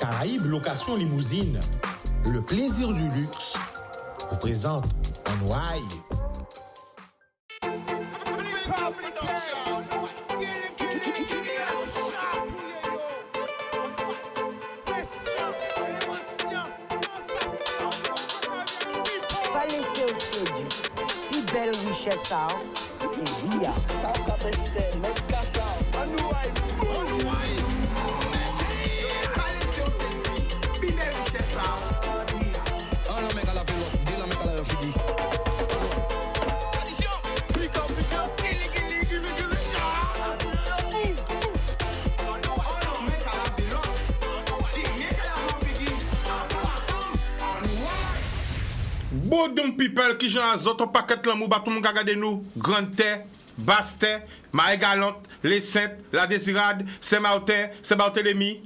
Caraïbes Location Limousine, le plaisir du luxe, vous présente en Ouaille. Pas laisser au séduit, plus belle richesse à et via. Bon people qui j'en azot au paquet l'amour batou mon gagade nous grande terre basse terre Marie Galante les Saintes la Désirade Saint-Martin Saint-Barthélemy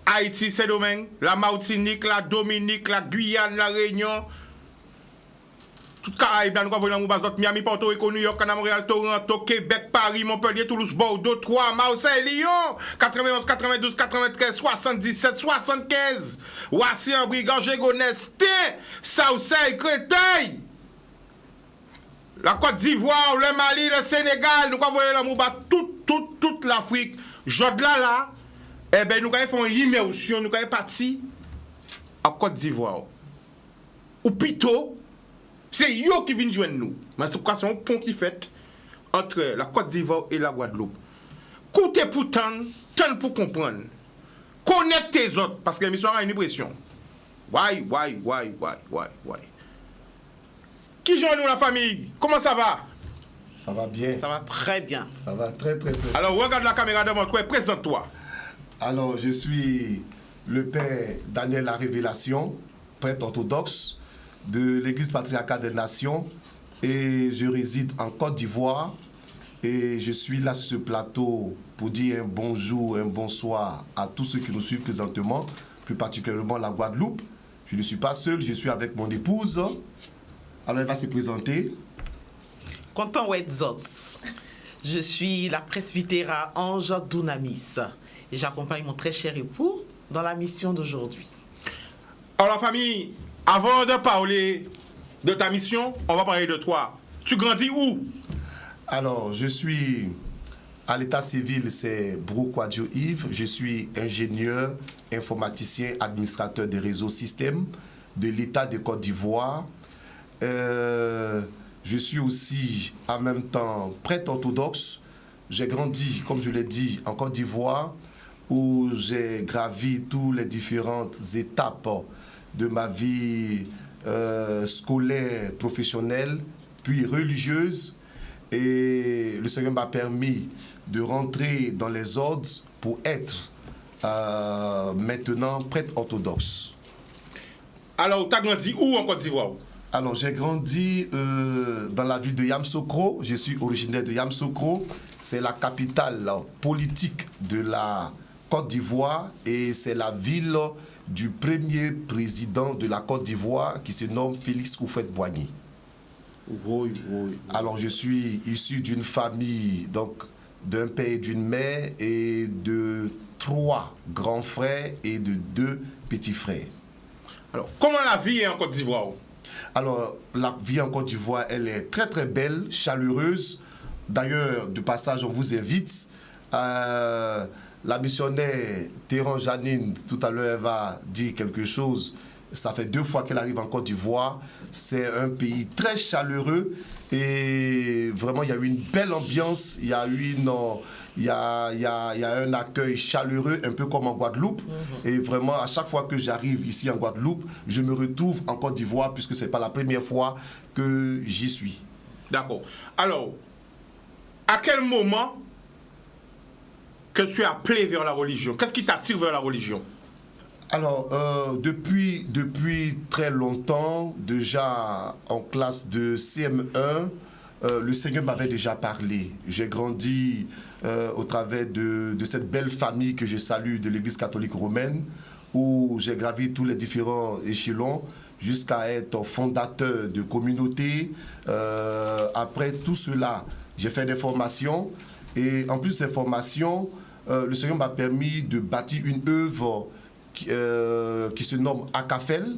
Haïti Saint-Domingue la Martinique la Dominique la Guyane la Réunion tout Caraïbes là nous voyons l'amour bazot Miami Porto Rico New York Canada Montréal Toronto Québec Paris Montpellier Toulouse Bordeaux Troyes Marseille Lyon 91 92 93 77 75 Voici en Brigand Gonesse Southside Créteil la Côte d'Ivoire le Mali le Sénégal nous voyons l'amour toute l'Afrique Jodla là eh ben nous avons fait une immersion nous avons parti à Côte d'Ivoire ou plutôt c'est yo qui vient joindre nous. Mais c'est un pont qui fait entre la Côte d'Ivoire et la Guadeloupe. Coutez pour tant pour comprendre. Connectez les autres, parce que l'émission a une impression. Why. Qui joue nous la famille? Comment ça va? Ça va bien. Ça va très bien. Ça va très bien. Alors regarde la caméra devant toi et présente-toi. Alors je suis le père Daniel La Révélation, prêtre orthodoxe de l'Église patriarcale des Nations et je réside en Côte d'Ivoire et je suis là sur ce plateau pour dire un bonjour, un bonsoir à tous ceux qui nous suivent présentement, plus particulièrement la Guadeloupe. Je ne suis pas seul, je suis avec mon épouse. Alors elle va se présenter. Content Wetzot. Je suis la presbytéra Ange Dounamis et j'accompagne mon très cher époux dans la mission d'aujourd'hui. Alors la famille, avant de parler de ta mission, on va parler de toi. Tu grandis où? Alors, je suis à l'état civil, c'est Brouquadio Yves. Je suis ingénieur, informaticien, administrateur des réseaux systèmes de l'État de Côte d'Ivoire. Je suis aussi en même temps prêtre orthodoxe. J'ai grandi, comme je l'ai dit, en Côte d'Ivoire, où j'ai gravi toutes les différentes étapes de ma vie scolaire, professionnelle, puis religieuse. Et le Seigneur m'a permis de rentrer dans les ordres pour être maintenant prêtre orthodoxe. Alors, tu as grandi où en Côte d'Ivoire? Alors, j'ai grandi dans la ville de Yamoussoukro. Je suis originaire de Yamoussoukro. C'est la capitale politique de la Côte d'Ivoire et c'est la ville du premier président de la Côte d'Ivoire qui se nomme Félix Houphouët-Boigny. Oui. Alors je suis issu d'une famille, donc d'un père et d'une mère et de 3 grands frères et de 2 petits frères. Alors, comment la vie est en Côte d'Ivoire? Alors la vie en Côte d'Ivoire, elle est très très belle, chaleureuse. D'ailleurs, de passage, on vous invite. La missionnaire Théron Janine, tout à l'heure, elle va dire quelque chose. Ça fait 2 fois qu'elle arrive en Côte d'Ivoire. C'est un pays très chaleureux et vraiment, il y a eu une belle ambiance. Il y a un accueil chaleureux, un peu comme en Guadeloupe. Et vraiment, à chaque fois que j'arrive ici en Guadeloupe, je me retrouve en Côte d'Ivoire puisque ce n'est pas la première fois que j'y suis. D'accord. Alors, à quel moment que tu es appelé vers la religion? Qu'est-ce qui t'attire vers la religion? Alors, depuis très longtemps, déjà en classe de CM1, le Seigneur m'avait déjà parlé. J'ai grandi au travers de cette belle famille que je salue de l'Église catholique romaine, où j'ai gravi tous les différents échelons jusqu'à être fondateur de communauté. Après tout cela, j'ai fait des formations. Et en plus de ces formations, le Seigneur m'a permis de bâtir une œuvre qui se nomme Akafel.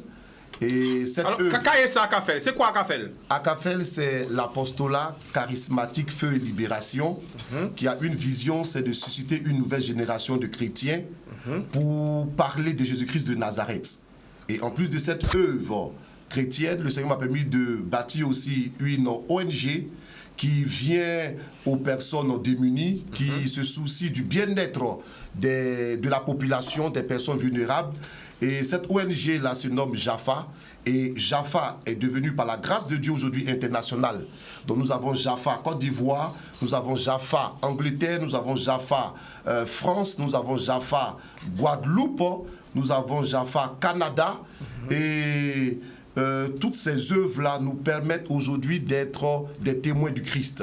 Et cette Alors, œuvre, qu'est-ce que ça Akafel? C'est quoi Akafel? Akafel, c'est l'apostolat charismatique Feu et Libération, qui a une vision, c'est de susciter une nouvelle génération de chrétiens pour parler de Jésus-Christ de Nazareth. Et en plus de cette œuvre chrétienne, le Seigneur m'a permis de bâtir aussi une ONG qui vient aux personnes démunies, qui se soucie du bien-être de la population, des personnes vulnérables. Et cette ONG-là se nomme Jaffa. Et Jaffa est devenu, par la grâce de Dieu, aujourd'hui international. Donc nous avons Jaffa Côte d'Ivoire, nous avons Jaffa Angleterre, nous avons Jaffa France, nous avons Jaffa Guadeloupe, nous avons Jaffa Canada. Et toutes ces œuvres-là nous permettent aujourd'hui d'être des témoins du Christ.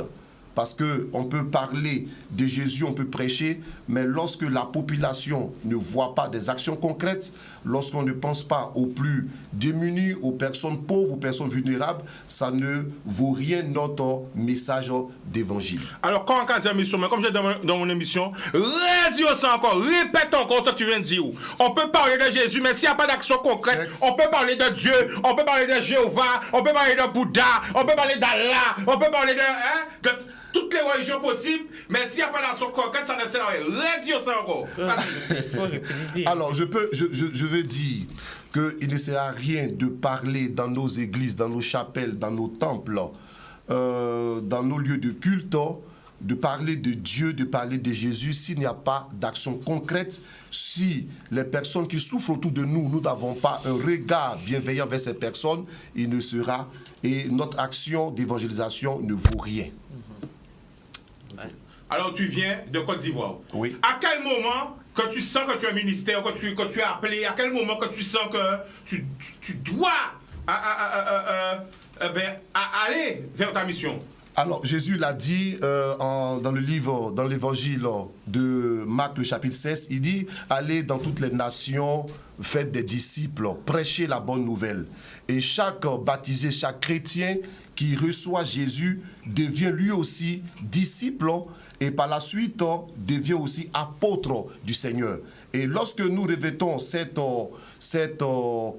Parce qu'on peut parler de Jésus, on peut prêcher, mais lorsque la population ne voit pas des actions concrètes, lorsqu'on ne pense pas aux plus démunis, aux personnes pauvres, aux personnes vulnérables, ça ne vaut rien notre message d'évangile. Alors, quand on a une émission, mais comme j'ai dit dans mon émission, redis ça encore, répète encore ce que tu viens de dire. On peut parler de Jésus, mais s'il n'y a pas d'action concrète, on peut parler de Dieu, on peut parler de Jéhovah, on peut parler de Bouddha, on peut parler d'Allah, on peut parler de toutes les religions possibles, mais s'il n'y a pas d'action concrète, ça ne sert à rien. Redis ça encore. Alors, je veux dire qu'il ne sert à rien de parler dans nos églises, dans nos chapelles, dans nos temples, dans nos lieux de culte, de parler de Dieu, de parler de Jésus, s'il n'y a pas d'action concrète, si les personnes qui souffrent autour de nous, nous n'avons pas un regard bienveillant vers ces personnes, il ne sera, et notre action d'évangélisation ne vaut rien. Alors tu viens de Côte d'Ivoire. Oui. À quel moment que tu sens que tu es un ministère, que tu es appelé, à quel moment que tu sens que tu dois aller vers ta mission? Alors Jésus l'a dit dans l'évangile de Marc, le chapitre 16, il dit « Allez dans toutes les nations, faites des disciples, prêchez la bonne nouvelle. » Et chaque baptisé, chaque chrétien qui reçoit Jésus devient lui aussi disciple et par la suite devient aussi apôtre du Seigneur. Et lorsque nous revêtons cette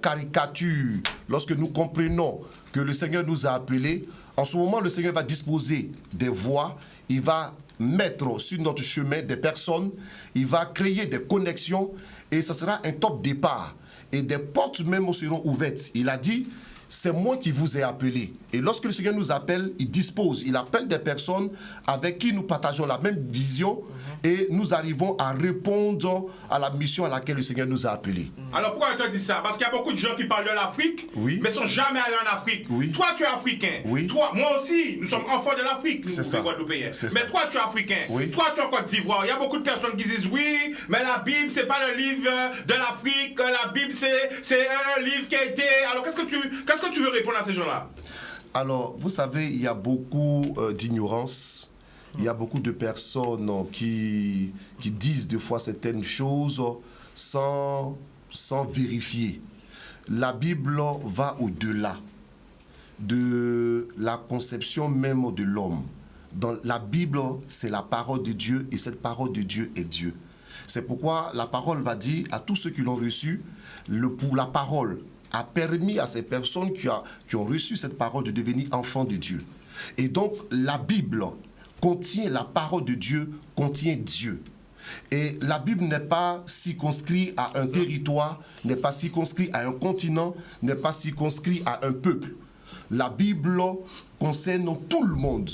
caricature, lorsque nous comprenons que le Seigneur nous a appelés, en ce moment le Seigneur va disposer des voies, il va mettre sur notre chemin des personnes, il va créer des connexions et ça sera un top départ. Et des portes même seront ouvertes. Il a dit, c'est moi qui vous ai appelé. Et lorsque le Seigneur nous appelle, il dispose, il appelle des personnes avec qui nous partageons la même vision et nous arrivons à répondre à la mission à laquelle le Seigneur nous a appelés. Alors pourquoi je te dis ça? Parce qu'il y a beaucoup de gens qui parlent de l'Afrique, Oui. mais ne sont jamais allés en Afrique. Oui. Toi, tu es africain. Oui. Toi, moi aussi, nous sommes enfants de l'Afrique, nous, C'est ça. les Guadeloupéens. C'est Mais ça. toi, tu es africain. Oui. Toi, tu es en Côte d'Ivoire. Il y a beaucoup de personnes qui disent oui, mais la Bible, c'est pas le livre de l'Afrique. La Bible, c'est un livre qui a été. Alors, qu'est-ce que tu veux répondre à ces gens-là? Alors, vous savez, il y a beaucoup d'ignorance. Il y a beaucoup de personnes qui disent des fois certaines choses sans vérifier. La Bible va au-delà de la conception même de l'homme. Dans la Bible, c'est la parole de Dieu et cette parole de Dieu est Dieu. C'est pourquoi la parole va dire à tous ceux qui l'ont reçu, pour la parole a permis à ces personnes qui ont reçu cette parole de devenir enfants de Dieu. Et donc, la Bible contient la parole de Dieu, contient Dieu. Et la Bible n'est pas circonscrite à un territoire, n'est pas circonscrite à un continent, n'est pas circonscrite à un peuple. La Bible concerne tout le monde.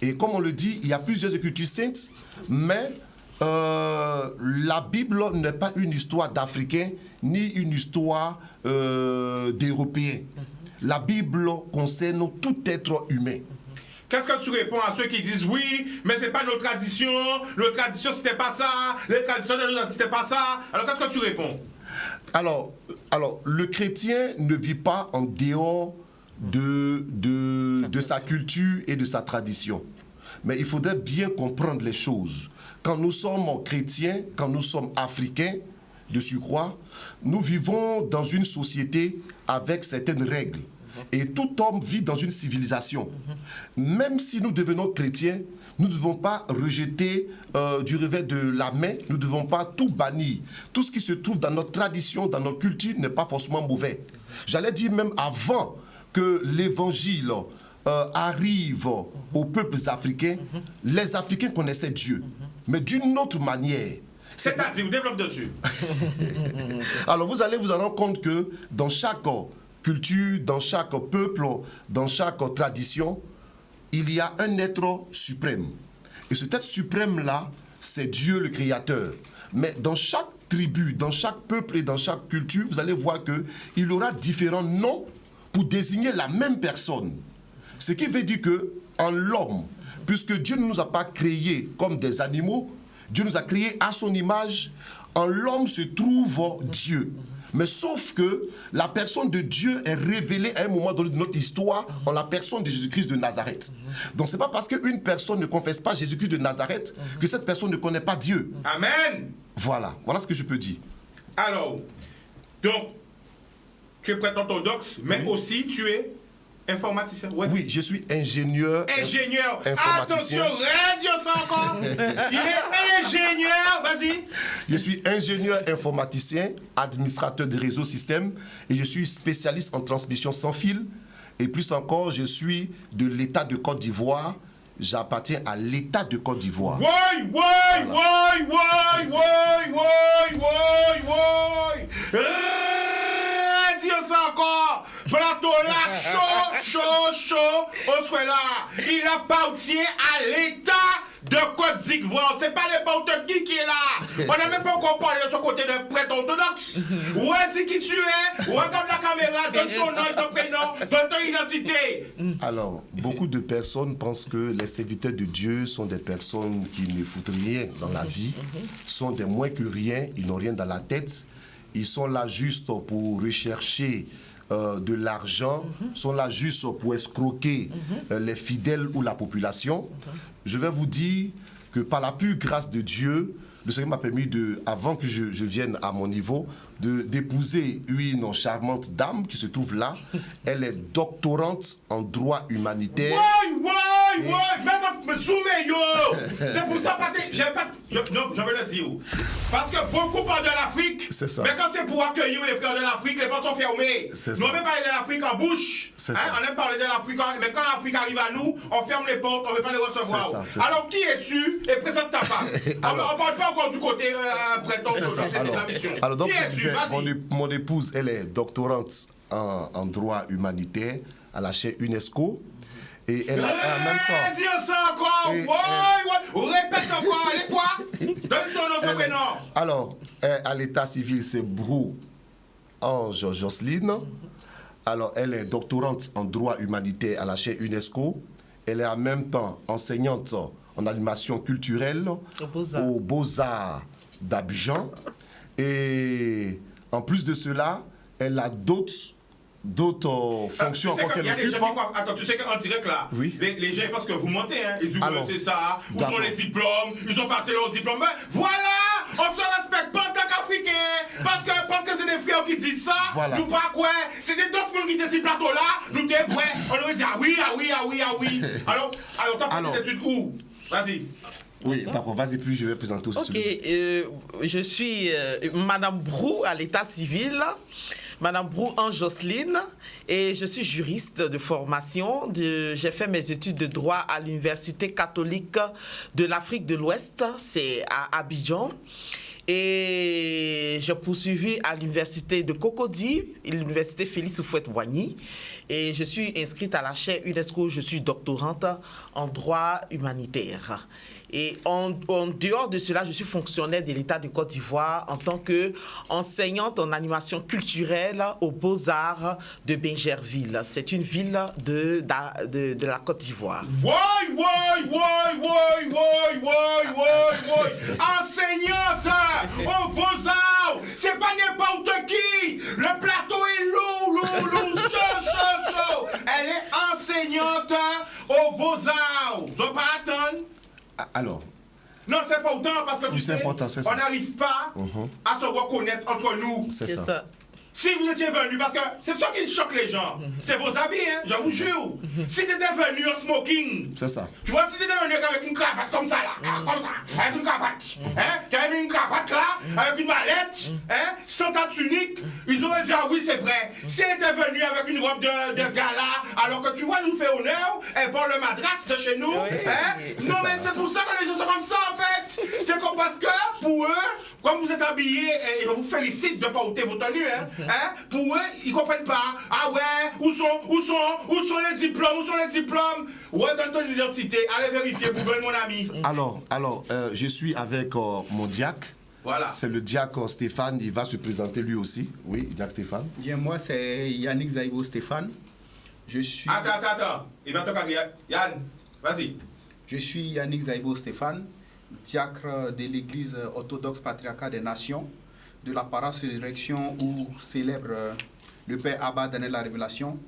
Et comme on le dit, il y a plusieurs écritures saintes, mais la Bible n'est pas une histoire d'Africains, ni une histoire d'Européens. La Bible concerne tout être humain. Qu'est-ce que tu réponds à ceux qui disent oui, mais c'est pas nos traditions c'était pas ça, les traditions de nous c'était pas ça. Alors qu'est-ce que tu réponds? Alors, le chrétien ne vit pas en dehors de sa culture et de sa tradition. Mais il faudrait bien comprendre les choses. Quand nous sommes chrétiens, quand nous sommes africains, de surcroît, nous vivons dans une société avec certaines règles. Et tout homme vit dans une civilisation. Même si nous devenons chrétiens, nous ne devons pas rejeter du revers de la main, nous ne devons pas tout bannir. Tout ce qui se trouve dans notre tradition, dans notre culture, n'est pas forcément mauvais. J'allais dire même avant que l'évangile arrive aux peuples africains, les Africains connaissaient Dieu, mais d'une autre manière. C'est-à-dire, développe dessus. Alors vous allez vous en rendre compte que dans chaque culture, dans chaque peuple, dans chaque tradition, il y a un être suprême. Et cet être suprême-là, c'est Dieu le Créateur. Mais dans chaque tribu, dans chaque peuple et dans chaque culture, vous allez voir qu'il y aura différents noms pour désigner la même personne. Ce qui veut dire que en l'homme, puisque Dieu ne nous a pas créés comme des animaux, Dieu nous a créés à son image, en l'homme se trouve Dieu. Mais sauf que la personne de Dieu est révélée à un moment donné de notre histoire en la personne de Jésus-Christ de Nazareth. Donc ce n'est pas parce qu'une personne ne confesse pas Jésus-Christ de Nazareth que cette personne ne connaît pas Dieu. Amen. Voilà ce que je peux dire. Alors, donc, tu es prêtre orthodoxe, mais aussi tu es informaticien. Ouais. Oui, je suis ingénieur. Attention, radio ça encore. Il est ingénieur, vas-y. Je suis ingénieur informaticien, administrateur de réseau système et je suis spécialiste en transmission sans fil. Et plus encore, je suis de l'État de Côte d'Ivoire. J'appartiens à l'État de Côte d'Ivoire. Radio ça encore. Plateau là, chaud, on soit là. Il appartient à l'État de Côte d'Ivoire. C'est pas n'importe qui est là. On n'a même pas encore parlé de ce côté de prêtre orthodoxe. Ouais, dis qui tu es. Regarde la caméra, donne ton nom et ton prénom, donne ton identité. Alors, beaucoup de personnes pensent que les serviteurs de Dieu sont des personnes qui ne foutent rien dans la vie, sont des moins que rien, ils n'ont rien dans la tête. Ils sont là juste pour rechercher de l'argent, sont là juste pour escroquer les fidèles ou la population. Je vais vous dire que par la pure grâce de Dieu, le Seigneur m'a permis, avant que je vienne à mon niveau, d'épouser une charmante dame qui se trouve là. Elle est doctorante en droit humanitaire. C'est pour ça que je vais le dire. Parce que beaucoup parlent de l'Afrique, mais quand c'est pour accueillir les frères de l'Afrique, les portes sont fermées. Nous on veut parler de l'Afrique en bouche. On aime parler de l'Afrique, mais quand l'Afrique arrive à nous, on ferme les portes, on ne veut pas les recevoir. Alors qui es-tu et présente ta femme. On ne parle pas encore du côté prêtre de la mission. Alors donc, mon épouse, elle est doctorante en droit humanitaire à la chaire UNESCO. Et elle a en même temps... Dis ça encore. Répète encore. Elle est quoi? Donne son nom, son prénom. Alors, à l'état civil, c'est Brou Ange Jocelyne. Alors, elle est doctorante en droit humanitaire à la chaire UNESCO. Elle est en même temps enseignante en animation culturelle aux Beaux-Arts d'Abidjan. Et en plus de cela, elle a d'autres fonctions encore qu'elle occupe. Attends, tu sais qu'en direct là, oui. les gens pensent que vous mentez, hein. Ils disent que c'est ça, où sont les diplômes, ils ont passé leurs diplômes. Mais voilà, on se respecte pas en tant qu'Africains, parce que c'est des frères qui disent ça, voilà. Nous pas quoi, c'était d'autres gens qui étaient sur ce plateau là, nous t'es prêts, on aurait dit ah oui. Alors t'as fait des études où? Vas-y. Oui, d'accord, vas-y, puis je vais présenter aussi. Ok, je suis Madame Brou à l'état civil. Madame Brou Ange Jocelyne, et je suis juriste de formation. J'ai fait mes études de droit à l'Université catholique de l'Afrique de l'Ouest, c'est à Abidjan. Et j'ai poursuivi à l'université de Cocody, l'université Félix Houphouët-Boigny. Et je suis inscrite à la chaire UNESCO, je suis doctorante en droit humanitaire. Et en dehors de cela, je suis fonctionnaire de l'État de Côte d'Ivoire en tant qu'enseignante en animation culturelle aux Beaux-Arts de Bingerville. C'est une ville de la Côte d'Ivoire. Enseignante aux Beaux-Arts, c'est pas n'importe qui. Le plateau est lourd, chaud. Elle est enseignante aux Beaux-Arts. Vous n'avez pas attendre. Alors. Non, c'est pas autant parce que tu sais, important, on n'arrive pas à se reconnaître entre nous. C'est ça. si vous étiez venu, parce que c'est ça qui choque les gens, c'est vos habits, hein, je vous jure. Si tu étais venu en smoking, C'est ça. tu vois, si tu étais venu avec une cravate comme ça, là, comme ça, avec une cravate, hein, tu avais mis une cravate là, avec une mallette, hein, sans ta tunique, ils auraient dit, ah oui, c'est vrai. Si elle était venue avec une robe de gala, alors que tu vois, nous fait honneur, elle porte le madras de chez nous, hein. Non, mais c'est pour ça que les gens sont comme ça, en fait. C'est comme parce que, pour eux, comme vous êtes habillés, et je vous félicite de ne pas ôter vos tenues, hein, pour eux, ils ne comprennent pas. Ah ouais, où sont les diplômes? Ouais, donne ton identité, allez vérifier, Google, mon ami. Alors, je suis avec mon diacre. Voilà. C'est le diacre Stéphane, il va se présenter lui aussi. Oui, diacre Stéphane. Bien, moi, c'est Yannick Zaïbo Stéphane. Je suis... Attends, il va te caler. Yann, vas-y. Je suis Yannick Zaïbo Stéphane, diacre de l'Église orthodoxe patriarcale des nations, de la paroisse Résurrection où célèbre le Père Abba Daniel la Révélation.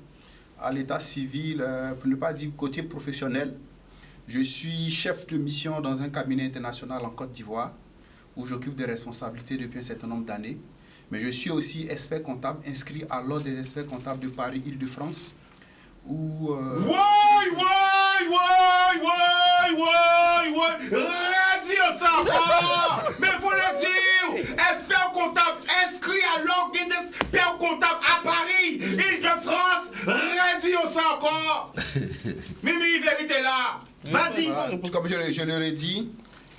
À l'état civil, pour ne pas dire côté professionnel, je suis chef de mission dans un cabinet international en Côte d'Ivoire, où j'occupe des responsabilités depuis un certain nombre d'années. Mais je suis aussi expert comptable inscrit à l'ordre des experts comptables de Paris-Île-de-France, où... Ouais! Redire ça encore! Mais faut le dire! Expert comptable inscrit à l'ordre des experts comptables à Paris, Île-de-France, redire ça encore! Mimi, vérité là! Vas-y! Voilà. Comme je l'aurais dit,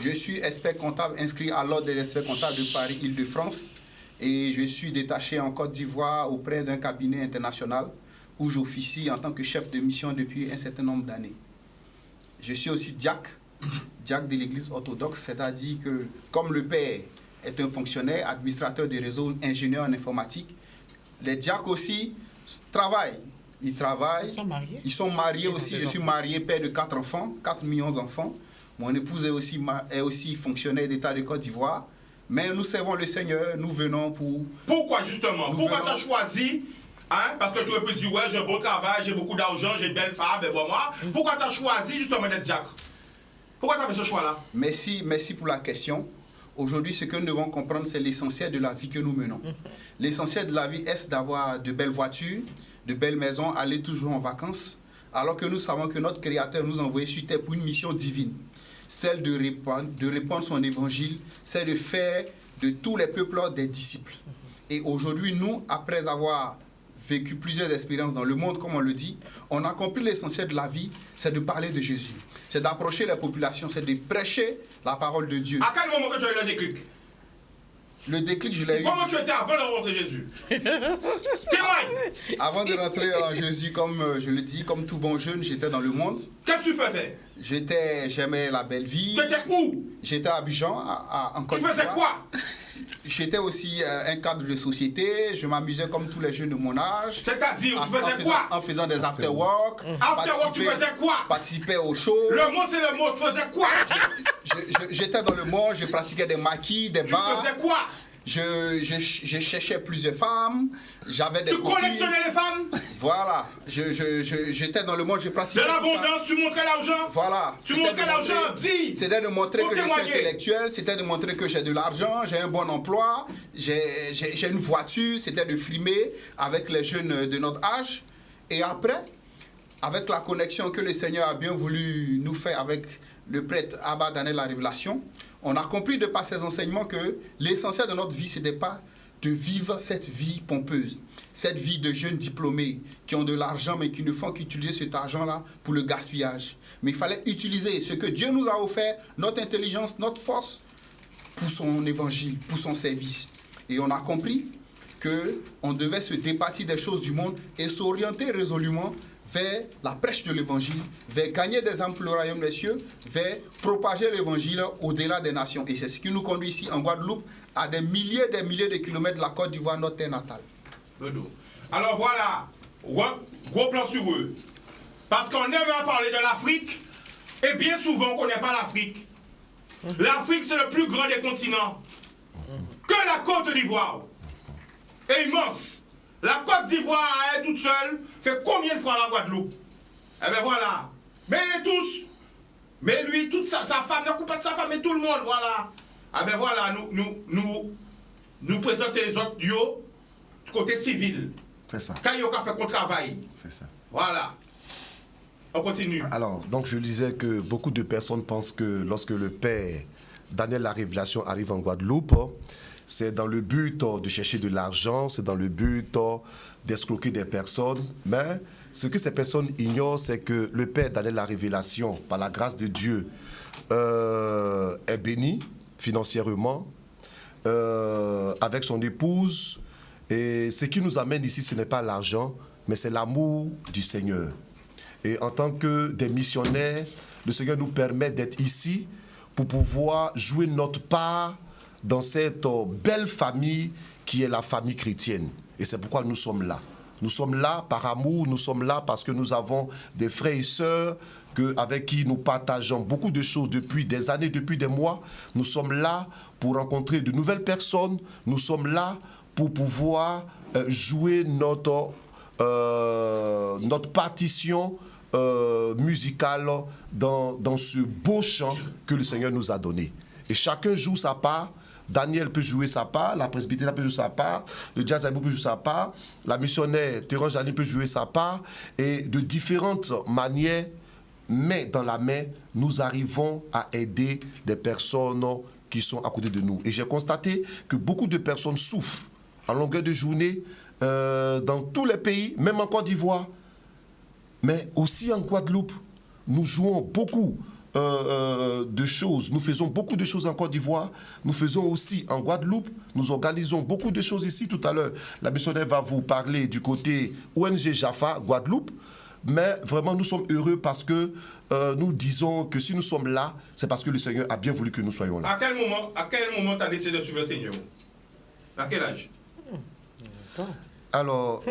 je suis expert comptable inscrit à l'ordre des experts comptables de Paris-Île-de-France et je suis détaché en Côte d'Ivoire auprès d'un cabinet international où j'officie en tant que chef de mission depuis un certain nombre d'années. Je suis aussi diacre de l'Église orthodoxe, c'est-à-dire que comme le père est un fonctionnaire, administrateur des réseaux, ingénieur en informatique, les diacres aussi travaillent. Ils travaillent. Ils sont mariés aussi. Je suis marié, père de 4 enfants, 4 millions d'enfants. Mon épouse est aussi fonctionnaire d'État de Côte d'Ivoire. Mais nous servons le Seigneur, nous venons pour... Pourquoi justement? Pourquoi tu as choisi? Hein? Parce que tu aurais pu dire, ouais, j'ai un beau travail, j'ai beaucoup d'argent, j'ai une belle femme, et bon moi. Pourquoi tu as choisi justement d'être diacre? Pourquoi tu as fait ce choix-là? Merci pour la question. Aujourd'hui, ce que nous devons comprendre, c'est l'essentiel de la vie que nous menons. L'essentiel de la vie est d'avoir de belles voitures, de belles maisons, aller toujours en vacances, alors que nous savons que notre Créateur nous a envoyés sur terre pour une mission divine, celle de répandre son évangile, c'est de faire de tous les peuples des disciples. Et aujourd'hui, nous, après avoir vécu plusieurs expériences dans le monde, comme on le dit, on a compris l'essentiel de la vie, c'est de parler de Jésus, c'est d'approcher les populations, c'est de prêcher la parole de Dieu. À quel moment que tu as eu le déclic? Le déclic, je l'ai eu... Comment tu étais avant de rentrer Jésus? Témoigne! Avant de rentrer en Jésus, comme je le dis, comme tout bon jeune, j'étais dans le monde. Qu'est-ce que tu faisais? J'aimais la belle vie. Tu étais où? J'étais à Abidjan, en Côte d'Ivoire. Tu faisais quoi? J'étais aussi un cadre de société, je m'amusais comme tous les jeunes de mon âge. C'est-à-dire, tu faisais quoi? En faisant des after-work. After-work, tu faisais quoi? Participais au show. Le mot, c'est le mot, tu faisais quoi? J'étais dans le monde, je pratiquais des maquis, des bars. Tu faisais quoi? Je cherchais plusieurs femmes, j'avais des copines. Tu collectionnais les femmes? Voilà, j'étais dans le monde, je pratiquais. De l'abondance, tu montrais l'argent? Voilà. Tu montrais l'argent, dis! C'était de montrer que je suis intellectuel, c'était de montrer que j'ai de l'argent, j'ai un bon emploi, j'ai une voiture, c'était de filmer avec les jeunes de notre âge. Et après, avec la connexion que le Seigneur a bien voulu nous faire avec le prêtre Abba Daniel la Révélation, on a compris de par ses enseignements que l'essentiel de notre vie, ce n'était pas de vivre cette vie pompeuse, cette vie de jeunes diplômés qui ont de l'argent mais qui ne font qu'utiliser cet argent-là pour le gaspillage. Mais il fallait utiliser ce que Dieu nous a offert, notre intelligence, notre force, pour son évangile, pour son service. Et on a compris qu'on devait se départir des choses du monde et s'orienter résolument vers la prêche de l'évangile, vers gagner des âmes pour le royaume des cieux, vers propager l'évangile au-delà des nations. Et c'est ce qui nous conduit ici en Guadeloupe, à des milliers de kilomètres de la Côte d'Ivoire, notre terre natale. Alors voilà, gros plan sur eux. Parce qu'on aime à parler de l'Afrique, et bien souvent on ne connaît pas l'Afrique. L'Afrique, c'est le plus grand des continents. Que la Côte d'Ivoire est immense. La Côte d'Ivoire, à elle toute seule, fait combien de fois la Guadeloupe? Eh bien voilà. Mais tous. Mais lui, toute sa femme, ne coupe pas de sa femme, mais tout le monde, voilà. Ah ben voilà, nous présentons les autres, yo. côté civil. C'est ça. Quand il y a fait qu'on travail. C'est ça. Voilà. On continue. Alors, donc je disais que beaucoup de personnes pensent que lorsque le père Daniel la Révélation arrive en Guadeloupe, c'est dans le but de chercher de l'argent, c'est dans le but d'escroquer des personnes. Mais ce que ces personnes ignorent, c'est que le père Daniel la Révélation, par la grâce de Dieu, est béni financièrement avec son épouse. Et ce qui nous amène ici, ce n'est pas l'argent, mais c'est l'amour du Seigneur. Et en tant que des missionnaires, le Seigneur nous permet d'être ici pour pouvoir jouer notre part dans cette belle famille qui est la famille chrétienne. Et c'est pourquoi nous sommes là. Nous sommes là par amour, nous sommes là parce que nous avons des frères et sœurs avec qui nous partageons beaucoup de choses depuis des années, depuis des mois. Nous sommes là pour rencontrer de nouvelles personnes. Nous sommes là pour pouvoir jouer notre partition musicale dans ce beau chant que le Seigneur nous a donné. Et chacun joue sa part. Daniel peut jouer sa part, la presbytérie peut jouer sa part, le jazz peut jouer sa part, la missionnaire Théron Jani peut jouer sa part, et de différentes manières, main dans la main, nous arrivons à aider des personnes qui sont à côté de nous. Et j'ai constaté que beaucoup de personnes souffrent en longueur de journée dans tous les pays, même en Côte d'Ivoire, mais aussi en Guadeloupe. Nous jouons beaucoup de choses. Nous faisons beaucoup de choses en Côte d'Ivoire. Nous faisons aussi en Guadeloupe. Nous organisons beaucoup de choses ici. Tout à l'heure, la missionnaire va vous parler du côté ONG Jaffa, Guadeloupe. Mais vraiment, nous sommes heureux parce que nous disons que si nous sommes là, c'est parce que le Seigneur a bien voulu que nous soyons là. À quel moment tu as décidé de suivre le Seigneur? À quel âge? Alors,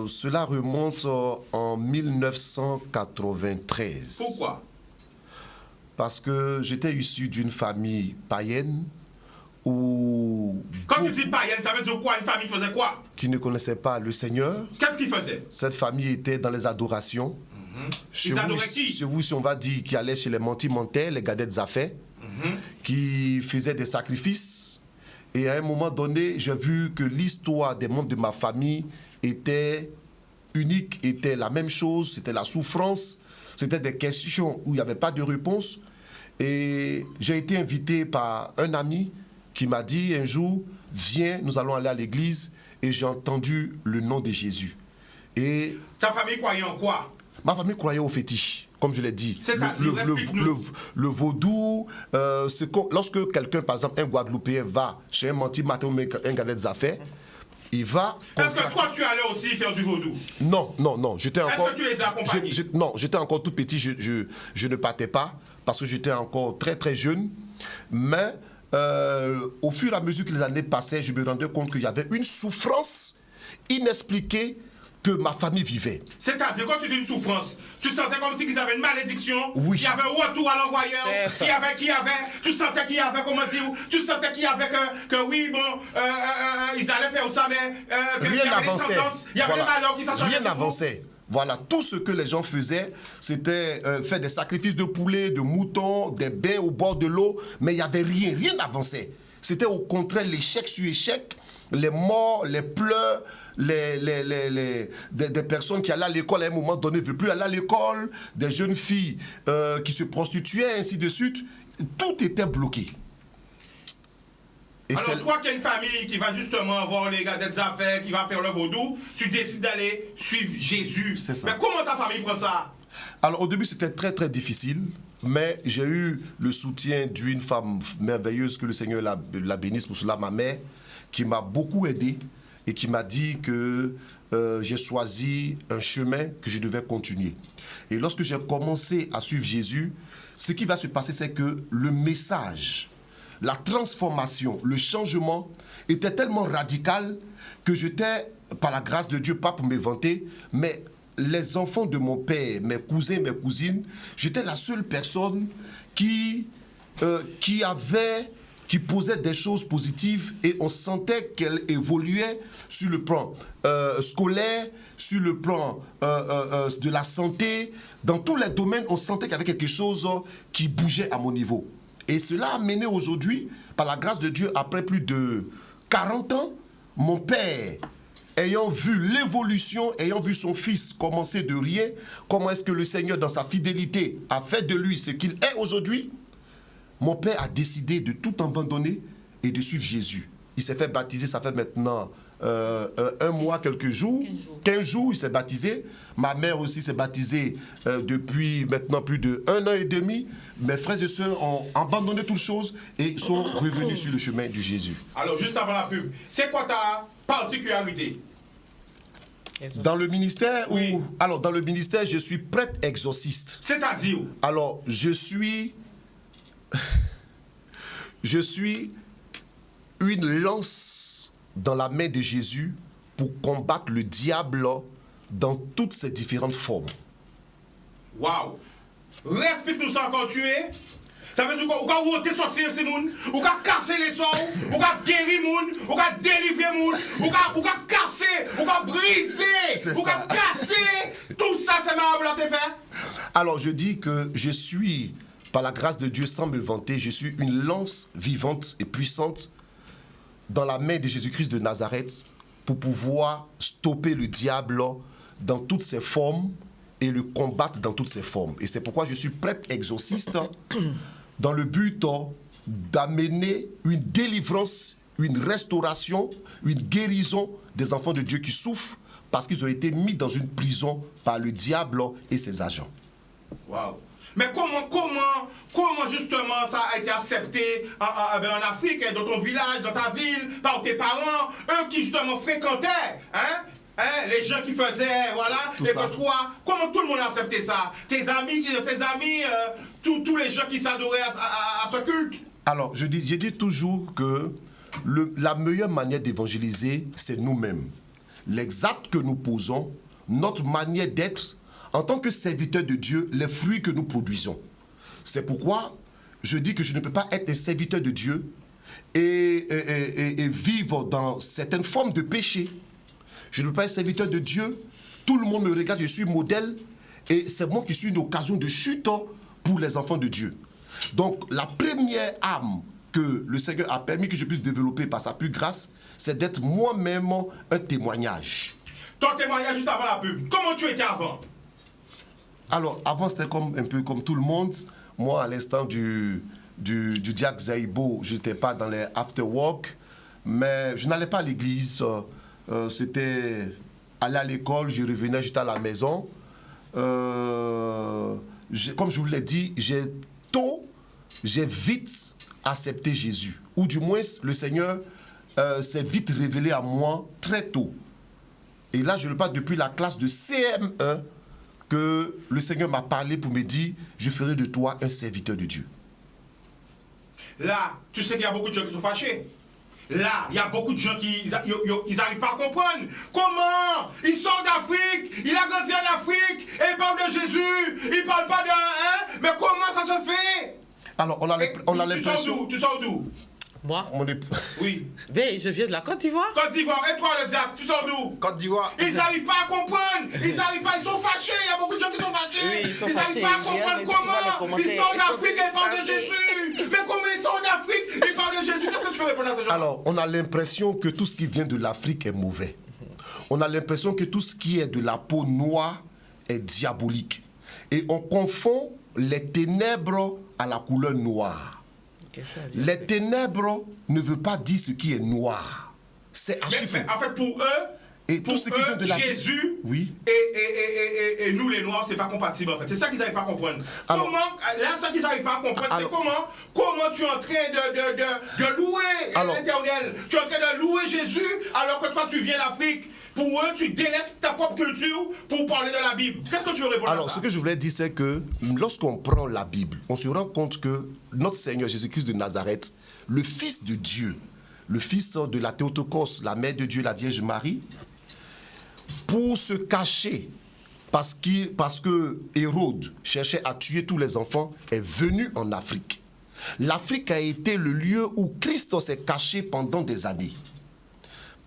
cela remonte en 1993. Pourquoi? Parce que j'étais issu d'une famille païenne où... Quand tu dis païenne, ça veut dire quoi? Une famille faisait quoi? Qui ne connaissait pas le Seigneur. Qu'est-ce qu'ils faisaient? Cette famille était dans les adorations. Ils adoraient qui? Chez vous, si on va dire, qui allait chez les mentimentaires, les gadets d'affaires, qui faisaient des sacrifices. Et à un moment donné, j'ai vu que l'histoire des membres de ma famille était unique, était la même chose, c'était la souffrance, c'était des questions où il n'y avait pas de réponse. Et j'ai été invité par un ami qui m'a dit un jour, viens, nous allons aller à l'église. Et j'ai entendu le nom de Jésus. Et ta famille croyait en quoi? Ma famille croyait au fétiche, comme je l'ai dit. Le vaudou, lorsque quelqu'un, par exemple, un Guadeloupéen va chez un menti-matin ou un galet des affaires, il va... Est-ce que toi, tu allais aussi faire du vaudou? Non. J'étais encore... Est-ce que tu les as accompagnés? Non, j'étais encore tout petit, je ne partais pas, parce que j'étais encore très très jeune. Mais au fur et à mesure que les années passaient, je me rendais compte qu'il y avait une souffrance inexpliquée que ma famille vivait. C'est-à-dire, quand tu dis une souffrance, tu sentais comme si ils avaient une malédiction, oui. Il y avait un retour à l'envoyeur, tu sentais qu'il y avait, comment dire, tu sentais qu'il y avait que oui, bon, ils allaient faire ça, mais rien n'avançait. Il y avait des malheurs qui s'entendaient. Rien n'avançait. Voilà, tout ce que les gens faisaient, c'était faire des sacrifices de poulets, de moutons, des bains au bord de l'eau, mais il n'y avait rien n'avançait. C'était au contraire l'échec sur échec, les morts, les pleurs, des personnes qui allaient à l'école à un moment donné ne veulent plus aller à l'école, des jeunes filles qui se prostituaient, ainsi de suite. Tout était bloqué. Et alors toi qui as une famille qui va justement voir les gars des affaires, qui va faire le vaudou, tu décides d'aller suivre Jésus. C'est ça. Mais comment ta famille prend ça? Alors au début c'était très très difficile, mais j'ai eu le soutien d'une femme merveilleuse, que le Seigneur la bénisse pour cela, ma mère, qui m'a beaucoup aidé et qui m'a dit que j'ai choisi un chemin que je devais continuer. Et lorsque j'ai commencé à suivre Jésus, ce qui va se passer, c'est que le message, la transformation, le changement était tellement radical que j'étais, par la grâce de Dieu, pas pour me vanter, mais les enfants de mon père, mes cousins, mes cousines, j'étais la seule personne qui posait des choses positives, et on sentait qu'elle évoluait sur le plan scolaire, sur le plan de la santé. Dans tous les domaines, on sentait qu'il y avait quelque chose qui bougeait à mon niveau. Et cela a mené aujourd'hui, par la grâce de Dieu, après plus de 40 ans, mon père ayant vu l'évolution, ayant vu son fils commencer de rien, comment est-ce que le Seigneur, dans sa fidélité, a fait de lui ce qu'il est aujourd'hui, mon père a décidé de tout abandonner et de suivre Jésus. Il s'est fait baptiser, ça fait maintenant 1 mois, quelques jours, 15 jours, il s'est baptisé. Ma mère aussi s'est baptisée depuis maintenant plus de 1 an et demi. Mes frères et sœurs ont abandonné toutes choses et sont revenus sur le chemin du Jésus. Alors, juste avant la pub, c'est quoi ta particularité? Dans le ministère, Oui. Alors, dans le ministère, je suis prêtre exorciste. C'est-à-dire? Alors, je suis une lance dans la main de Jésus pour combattre le diable dans toutes ses différentes formes. Waouh! Explique-nous ça encore, tu es. Ça veut dire qu'on va ôter sorcier ces moun, on va casser les sorts, on va guérir moun, on va délivrer moun, on va casser, on va briser, on va casser. Tout ça, c'est marrable à te faire. Alors, je dis que je suis, par la grâce de Dieu, sans me vanter, je suis une lance vivante et puissante dans la main de Jésus-Christ de Nazareth pour pouvoir stopper le diable dans toutes ses formes et le combattre dans toutes ses formes. Et c'est pourquoi je suis prêtre exorciste dans le but d'amener une délivrance, une restauration, une guérison des enfants de Dieu qui souffrent parce qu'ils ont été mis dans une prison par le diable et ses agents. Waouh! Mais comment justement ça a été accepté en Afrique, dans ton village, dans ta ville, par tes parents, eux qui justement fréquentaient, les gens qui faisaient, voilà, Tout et ça. que toi, comment tout le monde a accepté ça? Tes amis, ses amis, tous les gens qui s'adoraient à ce culte? Alors, je dis toujours que la meilleure manière d'évangéliser, c'est nous-mêmes. L'exact que nous posons, notre manière d'être, en tant que serviteur de Dieu, les fruits que nous produisons. C'est pourquoi je dis que je ne peux pas être un serviteur de Dieu et vivre dans certaines formes de péché. Je ne peux pas être serviteur de Dieu. Tout le monde me regarde, je suis modèle. Et c'est moi qui suis une occasion de chute pour les enfants de Dieu. Donc, la première âme que le Seigneur a permis que je puisse développer par sa plus grâce, c'est d'être moi-même un témoignage. Ton témoignage juste avant la pub, comment tu étais avant? Alors, avant, c'était un peu comme tout le monde. Moi, à l'instant du diacre Zaïbo, je n'étais pas dans les after-work, mais je n'allais pas à l'église. C'était aller à l'école, je revenais, j'étais à la maison. Comme je vous l'ai dit, j'ai vite accepté Jésus. Ou du moins, le Seigneur s'est vite révélé à moi très tôt. Et là, je le parle depuis la classe de CM1, que le Seigneur m'a parlé pour me dire, je ferai de toi un serviteur de Dieu. Là, tu sais qu'il y a beaucoup de gens qui sont fâchés. Là, il y a beaucoup de gens qui n'arrivent pas à comprendre. Comment il sort d'Afrique, il a grandi en Afrique, et il parle de Jésus, il parle pas de... mais comment ça se fait? Alors, on a l'impression... Tu sors d'où? Moi? Oui. Ben, je viens de la Côte d'Ivoire. Côte d'Ivoire, et toi le diable, tu sors d'où? Côte d'Ivoire. Ils n'arrivent pas à comprendre, ils n'arrivent pas, ils sont fâchés, il y a beaucoup de gens qui sont fâchés. Oui, ils sont n'arrivent fâchés, pas à ils comprendre viennent, mais tu vois les comment ils commentaires, sont d'Afrique et ils ils parlent de sont Jésus. Mais comment ils sont d'Afrique, ils parlent de Jésus, qu'est-ce que tu veux répondre à ces gens? Alors, on a l'impression que tout ce qui vient de l'Afrique est mauvais. On a l'impression que tout ce qui est de la peau noire est diabolique. Et on confond les ténèbres à la couleur noire. Les ténèbres ne veut pas dire ce qui est noir. C'est archi faux. Mais en fait, pour eux, Et tout ce qui vient de l'Afrique. Jésus Oui. et nous les Noirs, c'est pas compatible en fait. C'est ça qu'ils n'arrivent pas à comprendre. Alors, là, ça qu'ils n'arrivent pas à comprendre, alors, c'est comment tu es en train de louer l'Éternel. Tu es en train de louer Jésus alors que toi tu viens d'Afrique. Pour eux, tu délaisses ta propre culture pour parler de la Bible. Qu'est-ce que tu veux répondre à ça? Alors, ce que je voulais dire, c'est que lorsqu'on prend la Bible, on se rend compte que notre Seigneur Jésus-Christ de Nazareth, le Fils de Dieu, le Fils de la Théotokos, la Mère de Dieu, la Vierge Marie, pour se cacher, parce que Hérode cherchait à tuer tous les enfants, est venu en Afrique. L'Afrique a été le lieu où Christ s'est caché pendant des années.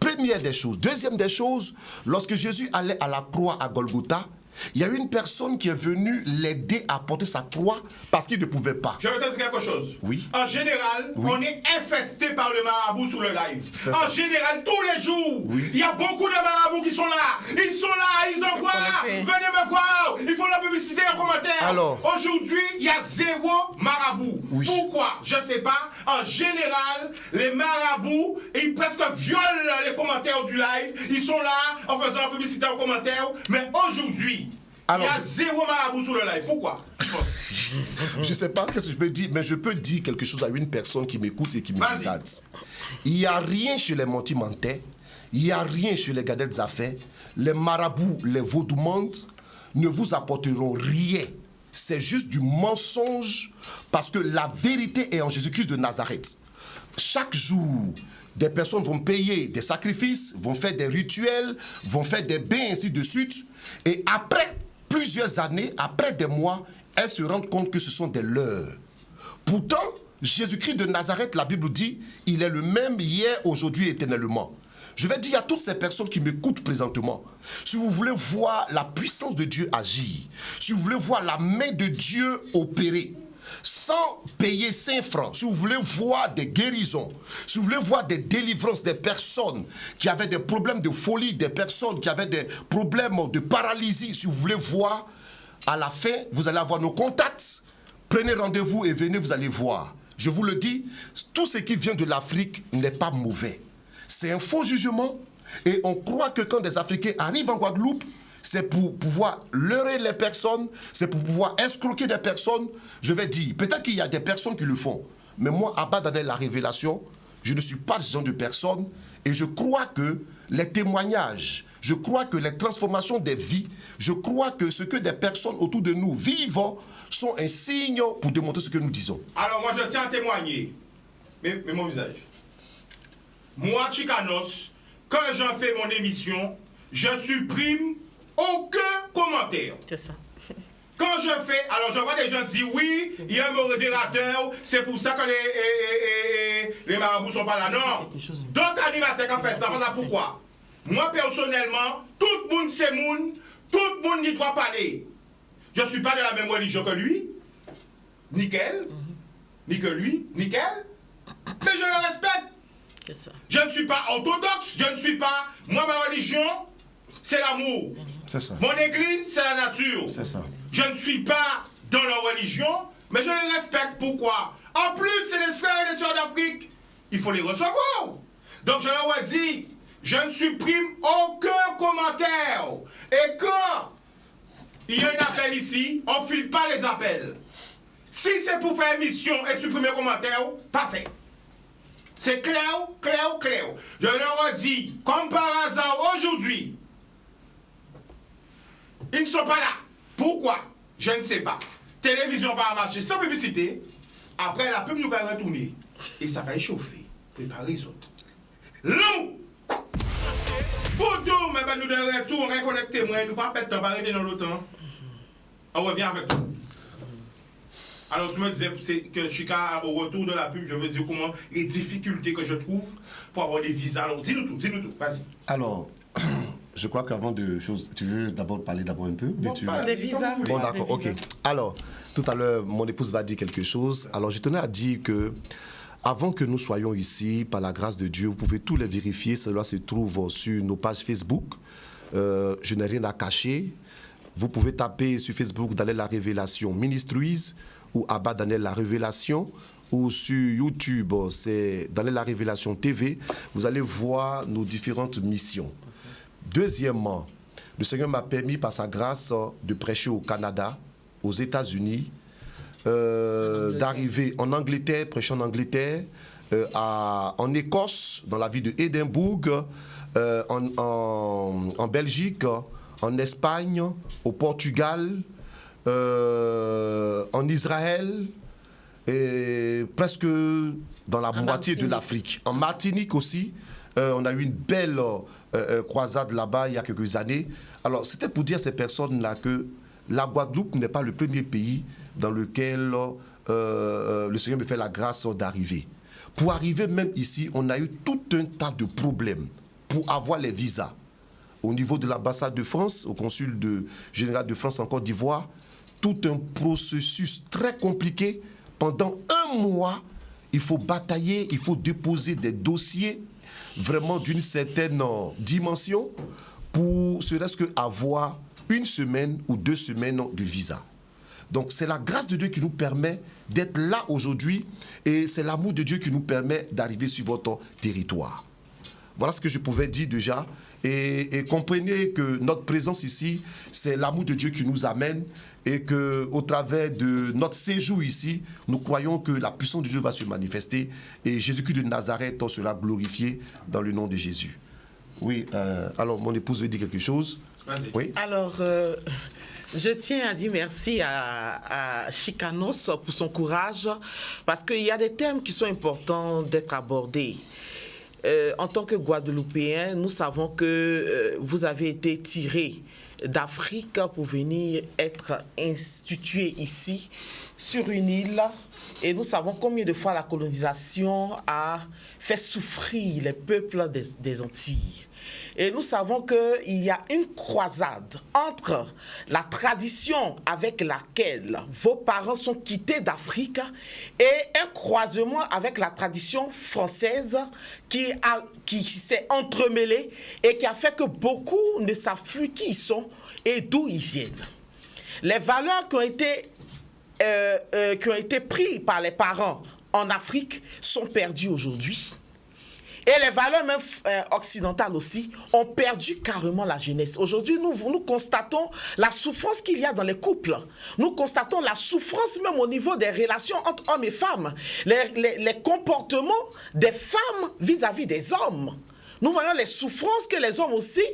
Première des choses. Deuxième des choses, lorsque Jésus allait à la croix à Golgotha, Il y a une personne qui est venue l'aider à porter sa croix parce qu'il ne pouvait pas. Je vais te dire quelque chose. Oui. En général, Oui. on est infesté par le marabout sur le live. C'est En ça. général, tous les jours, Oui. il y a beaucoup de marabouts qui sont là. Ils sont là, ils envoient. Connectés. Venez me voir. Ils font la publicité en commentaire. Alors. Aujourd'hui, il y a 0 marabout. Oui. Pourquoi? Je ne sais pas. En général, les marabouts, ils presque violent les commentaires du live. Ils sont là en faisant la publicité en commentaire. Mais aujourd'hui, il y a Alors, 0 marabout sur le live. Pourquoi? Je ne sais pas qu'est-ce que je peux dire, mais je peux dire quelque chose à une personne qui m'écoute et qui me Vas-y. regarde. Il n'y a rien chez les mentimentais, il n'y a rien chez les gadets des affaires. Les marabouts, les vaudoumantes ne vous apporteront rien. C'est juste du mensonge parce que la vérité est en Jésus-Christ de Nazareth. Chaque jour, des personnes vont payer des sacrifices, vont faire des rituels, vont faire des bains, ainsi de suite. Et après plusieurs années, après des mois, elles se rendent compte que ce sont des leurs. Pourtant, Jésus-Christ de Nazareth, la Bible dit, il est le même hier, aujourd'hui, éternellement. Je vais dire à toutes ces personnes qui m'écoutent présentement, si vous voulez voir la puissance de Dieu agir, si vous voulez voir la main de Dieu opérer, sans payer 5 francs, si vous voulez voir des guérisons, si vous voulez voir des délivrances des personnes qui avaient des problèmes de folie, des personnes qui avaient des problèmes de paralysie, si vous voulez voir, à la fin, vous allez avoir nos contacts. Prenez rendez-vous et venez, vous allez voir. Je vous le dis, tout ce qui vient de l'Afrique n'est pas mauvais. C'est un faux jugement et on croit que quand des Africains arrivent en Guadeloupe, c'est pour pouvoir leurrer les personnes, c'est pour pouvoir escroquer des personnes. Je vais dire, peut-être qu'il y a des personnes qui le font, mais moi, Abba Daniel, la révélation, je ne suis pas ce genre de personne et je crois que les témoignages, je crois que les transformations des vies, je crois que ce que des personnes autour de nous vivent sont un signe pour démontrer ce que nous disons. Alors moi je tiens à témoigner. Mais mon visage. Moi, Chicanos, quand j'en fais mon émission, je supprime aucun commentaire. C'est ça. Quand je fais, alors je vois des gens dire oui, il y a un modérateur, c'est pour ça que les marabouts sont pas là. Non. D'autres animateurs ont fait ça. Parce que pourquoi? Moi personnellement, tout le monde c'est moun, tout le monde n'y doit parler. Je ne suis pas de la même religion que lui, nickel, ni que lui, nickel, mais je le respecte. C'est ça. Je ne suis pas orthodoxe, je ne suis pas. Moi, ma religion, c'est l'amour. C'est ça. Mon église, c'est la nature. C'est ça. Je ne suis pas dans leur religion, mais je les respecte. Pourquoi? En plus, c'est les frères et les sœurs d'Afrique. Il faut les recevoir. Donc, je leur ai dit, je ne supprime aucun commentaire. Et quand il y a un appel ici, on ne file pas les appels. Si c'est pour faire émission et supprimer commentaire, parfait. C'est clair, clair, clair. Je leur ai dit, comme par hasard aujourd'hui, ils ne sont pas là. Pourquoi? Je ne sais pas. Télévision va marcher sans publicité. Après, la pub nous va retourner. Et ça va échauffer. Préparez les autres. Nous! Pour tout, mais nous de retour, on va connecter. Moi, nous ne pas perdre de temps, pas arrêter dans le temps. On revient avec toi. Alors, tu me disais que Chica, au retour de la pub, je veux dire comment les difficultés que je trouve pour avoir des visas. Alors, dis-nous tout, vas-y. Alors, je crois qu'avant de choses, tu veux d'abord parler d'abord un peu Des visas. Bon, d'accord, Des ok. visas. Alors, tout à l'heure, mon épouse va dire quelque chose. Alors, je tenais à dire que, avant que nous soyons ici, par la grâce de Dieu, vous pouvez tous les vérifier. Cela se trouve sur nos pages Facebook. Je n'ai rien à cacher. Vous pouvez taper sur Facebook Daniel La Révélation Ministries ou Abba Daniel La Révélation, ou sur YouTube, c'est Daniel La Révélation TV. Vous allez voir nos différentes missions. Deuxièmement, le Seigneur m'a permis par sa grâce de prêcher au Canada, aux États-Unis, d'arriver en Angleterre, prêcher en Angleterre, en Écosse, dans la ville de Édimbourg, en Belgique, en Espagne, au Portugal, en Israël, et presque dans la moitié de l'Afrique. En Martinique aussi, on a eu une belle croisade là-bas il y a quelques années. Alors, c'était pour dire à ces personnes-là que la Guadeloupe n'est pas le premier pays dans lequel le Seigneur me fait la grâce d'arriver. Pour arriver même ici, on a eu tout un tas de problèmes pour avoir les visas. au niveau de l'ambassade de France, au consul général de France en Côte d'Ivoire, tout un processus très compliqué. Pendant 1 mois, il faut batailler, il faut déposer des dossiers vraiment d'une certaine dimension pour serait-ce qu'avoir 1 semaine ou 2 semaines de visa. Donc c'est la grâce de Dieu qui nous permet d'être là aujourd'hui et c'est l'amour de Dieu qui nous permet d'arriver sur votre territoire. Voilà ce que je pouvais dire déjà. Et comprenez que notre présence ici, c'est l'amour de Dieu qui nous amène et qu'au travers de notre séjour ici, nous croyons que la puissance de Dieu va se manifester et Jésus-Christ de Nazareth sera glorifié dans le nom de Jésus. Oui, alors mon épouse veut dire quelque chose. Vas-y. Oui. Alors, je tiens à dire merci à Chicanos pour son courage, parce qu'il y a des thèmes qui sont importants d'être abordés. En tant que Guadeloupéens, nous savons que vous avez été tirés d'Afrique pour venir être institués ici, sur une île. Et nous savons combien de fois la colonisation a fait souffrir les peuples des Antilles. Et nous savons qu'il y a une croisade entre la tradition avec laquelle vos parents sont quittés d'Afrique et un croisement avec la tradition française qui s'est entremêlée et qui a fait que beaucoup ne savent plus qui ils sont et d'où ils viennent. Les valeurs qui ont été prises par les parents en Afrique sont perdues aujourd'hui. Et les valeurs même occidentales aussi ont perdu carrément la jeunesse. Aujourd'hui, nous constatons la souffrance qu'il y a dans les couples. Nous constatons la souffrance même au niveau des relations entre hommes et femmes. Les comportements des femmes vis-à-vis des hommes. Nous voyons les souffrances que les hommes aussi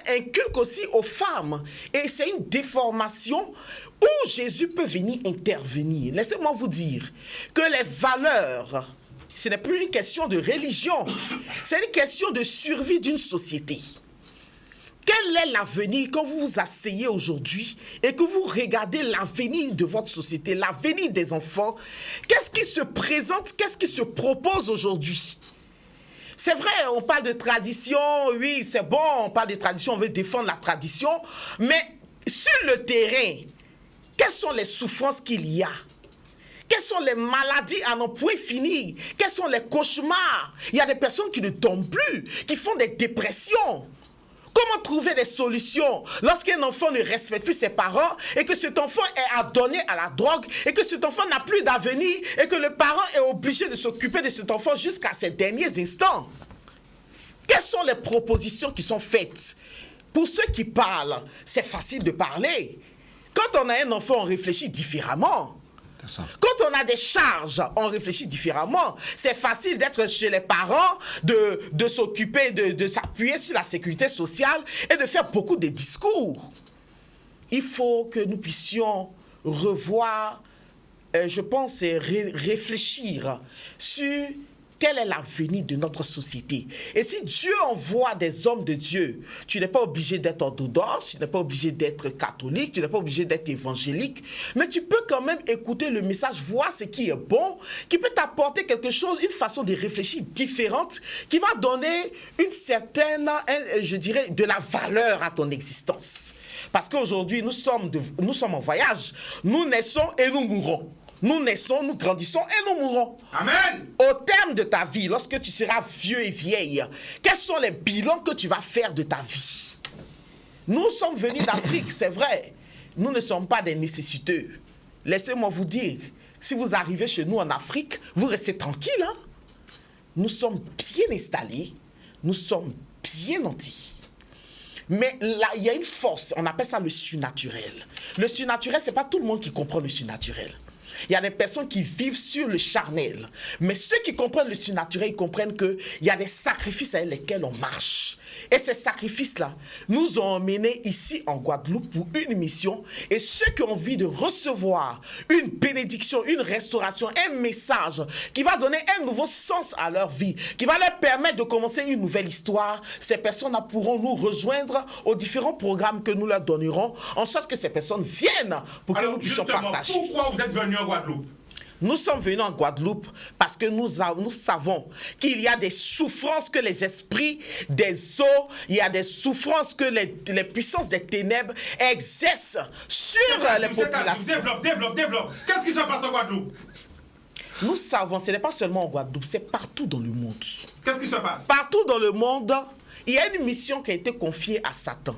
inculquent aussi aux femmes. Et c'est une déformation où Jésus peut venir intervenir. Laissez-moi vous dire que les valeurs... Ce n'est plus une question de religion, c'est une question de survie d'une société. Quel est l'avenir quand vous vous asseyez aujourd'hui et que vous regardez l'avenir de votre société, l'avenir des enfants? Qu'est-ce qui se présente, qu'est-ce qui se propose aujourd'hui? C'est vrai, on parle de tradition, oui, c'est bon, on parle de tradition, on veut défendre la tradition, mais sur le terrain, quelles sont les souffrances qu'il y a? Quelles sont les maladies à n'en point finir? Quels sont les cauchemars? Il y a des personnes qui ne dorment plus, qui font des dépressions. Comment trouver des solutions lorsqu'un enfant ne respecte plus ses parents et que cet enfant est adonné à la drogue et que cet enfant n'a plus d'avenir et que le parent est obligé de s'occuper de cet enfant jusqu'à ses derniers instants? Quelles sont les propositions qui sont faites? Pour ceux qui parlent, c'est facile de parler. Quand on a un enfant, on réfléchit différemment. Quand on a des charges, on réfléchit différemment. C'est facile d'être chez les parents, de s'occuper, de s'appuyer sur la sécurité sociale et de faire beaucoup de discours. Il faut que nous puissions revoir, je pense, et réfléchir sur quel est l'avenir de notre société. Et si Dieu envoie des hommes de Dieu, tu n'es pas obligé d'être orthodoxe, tu n'es pas obligé d'être catholique, tu n'es pas obligé d'être évangélique, mais tu peux quand même écouter le message, voir ce qui est bon, qui peut t'apporter quelque chose, une façon de réfléchir différente, qui va donner une certaine, je dirais, de la valeur à ton existence. Parce qu'aujourd'hui, nous sommes en voyage, nous naissons et nous mourrons. Nous naissons, nous grandissons et nous mourrons. Amen. Au terme de ta vie, lorsque tu seras vieux et vieille, quels sont les bilans que tu vas faire de ta vie? Nous sommes venus d'Afrique, c'est vrai. Nous ne sommes pas des nécessiteux. Laissez-moi vous dire, si vous arrivez chez nous en Afrique, vous restez tranquille. Hein? Nous sommes bien installés, nous sommes bien nantis. Mais là, il y a une force, on appelle ça le surnaturel. Le surnaturel, ce n'est pas tout le monde qui comprend le surnaturel. Il y a des personnes qui vivent sur le charnel. Mais ceux qui comprennent le surnaturel, ils comprennent qu'il y a des sacrifices avec lesquels on marche. Et ces sacrifices-là nous ont emmenés ici en Guadeloupe pour une mission. Et ceux qui ont envie de recevoir une bénédiction, une restauration, un message qui va donner un nouveau sens à leur vie, qui va leur permettre de commencer une nouvelle histoire, ces personnes-là pourront nous rejoindre aux différents programmes que nous leur donnerons, en sorte que ces personnes viennent pour que nous puissions partager. Pourquoi vous êtes venus en Guadeloupe? Nous sommes venus en Guadeloupe parce que nous savons qu'il y a des souffrances que les esprits des eaux, il y a des souffrances que les puissances des ténèbres exercent sur les populations. Développe. Qu'est-ce qui se passe en Guadeloupe? Nous savons, ce n'est pas seulement en Guadeloupe, c'est partout dans le monde. Qu'est-ce qui se passe? Partout dans le monde, il y a une mission qui a été confiée à Satan.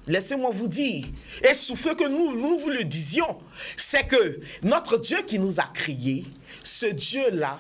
Laissez-moi vous dire, et sous feu que nous vous le disions, c'est que notre Dieu qui nous a créés, ce Dieu-là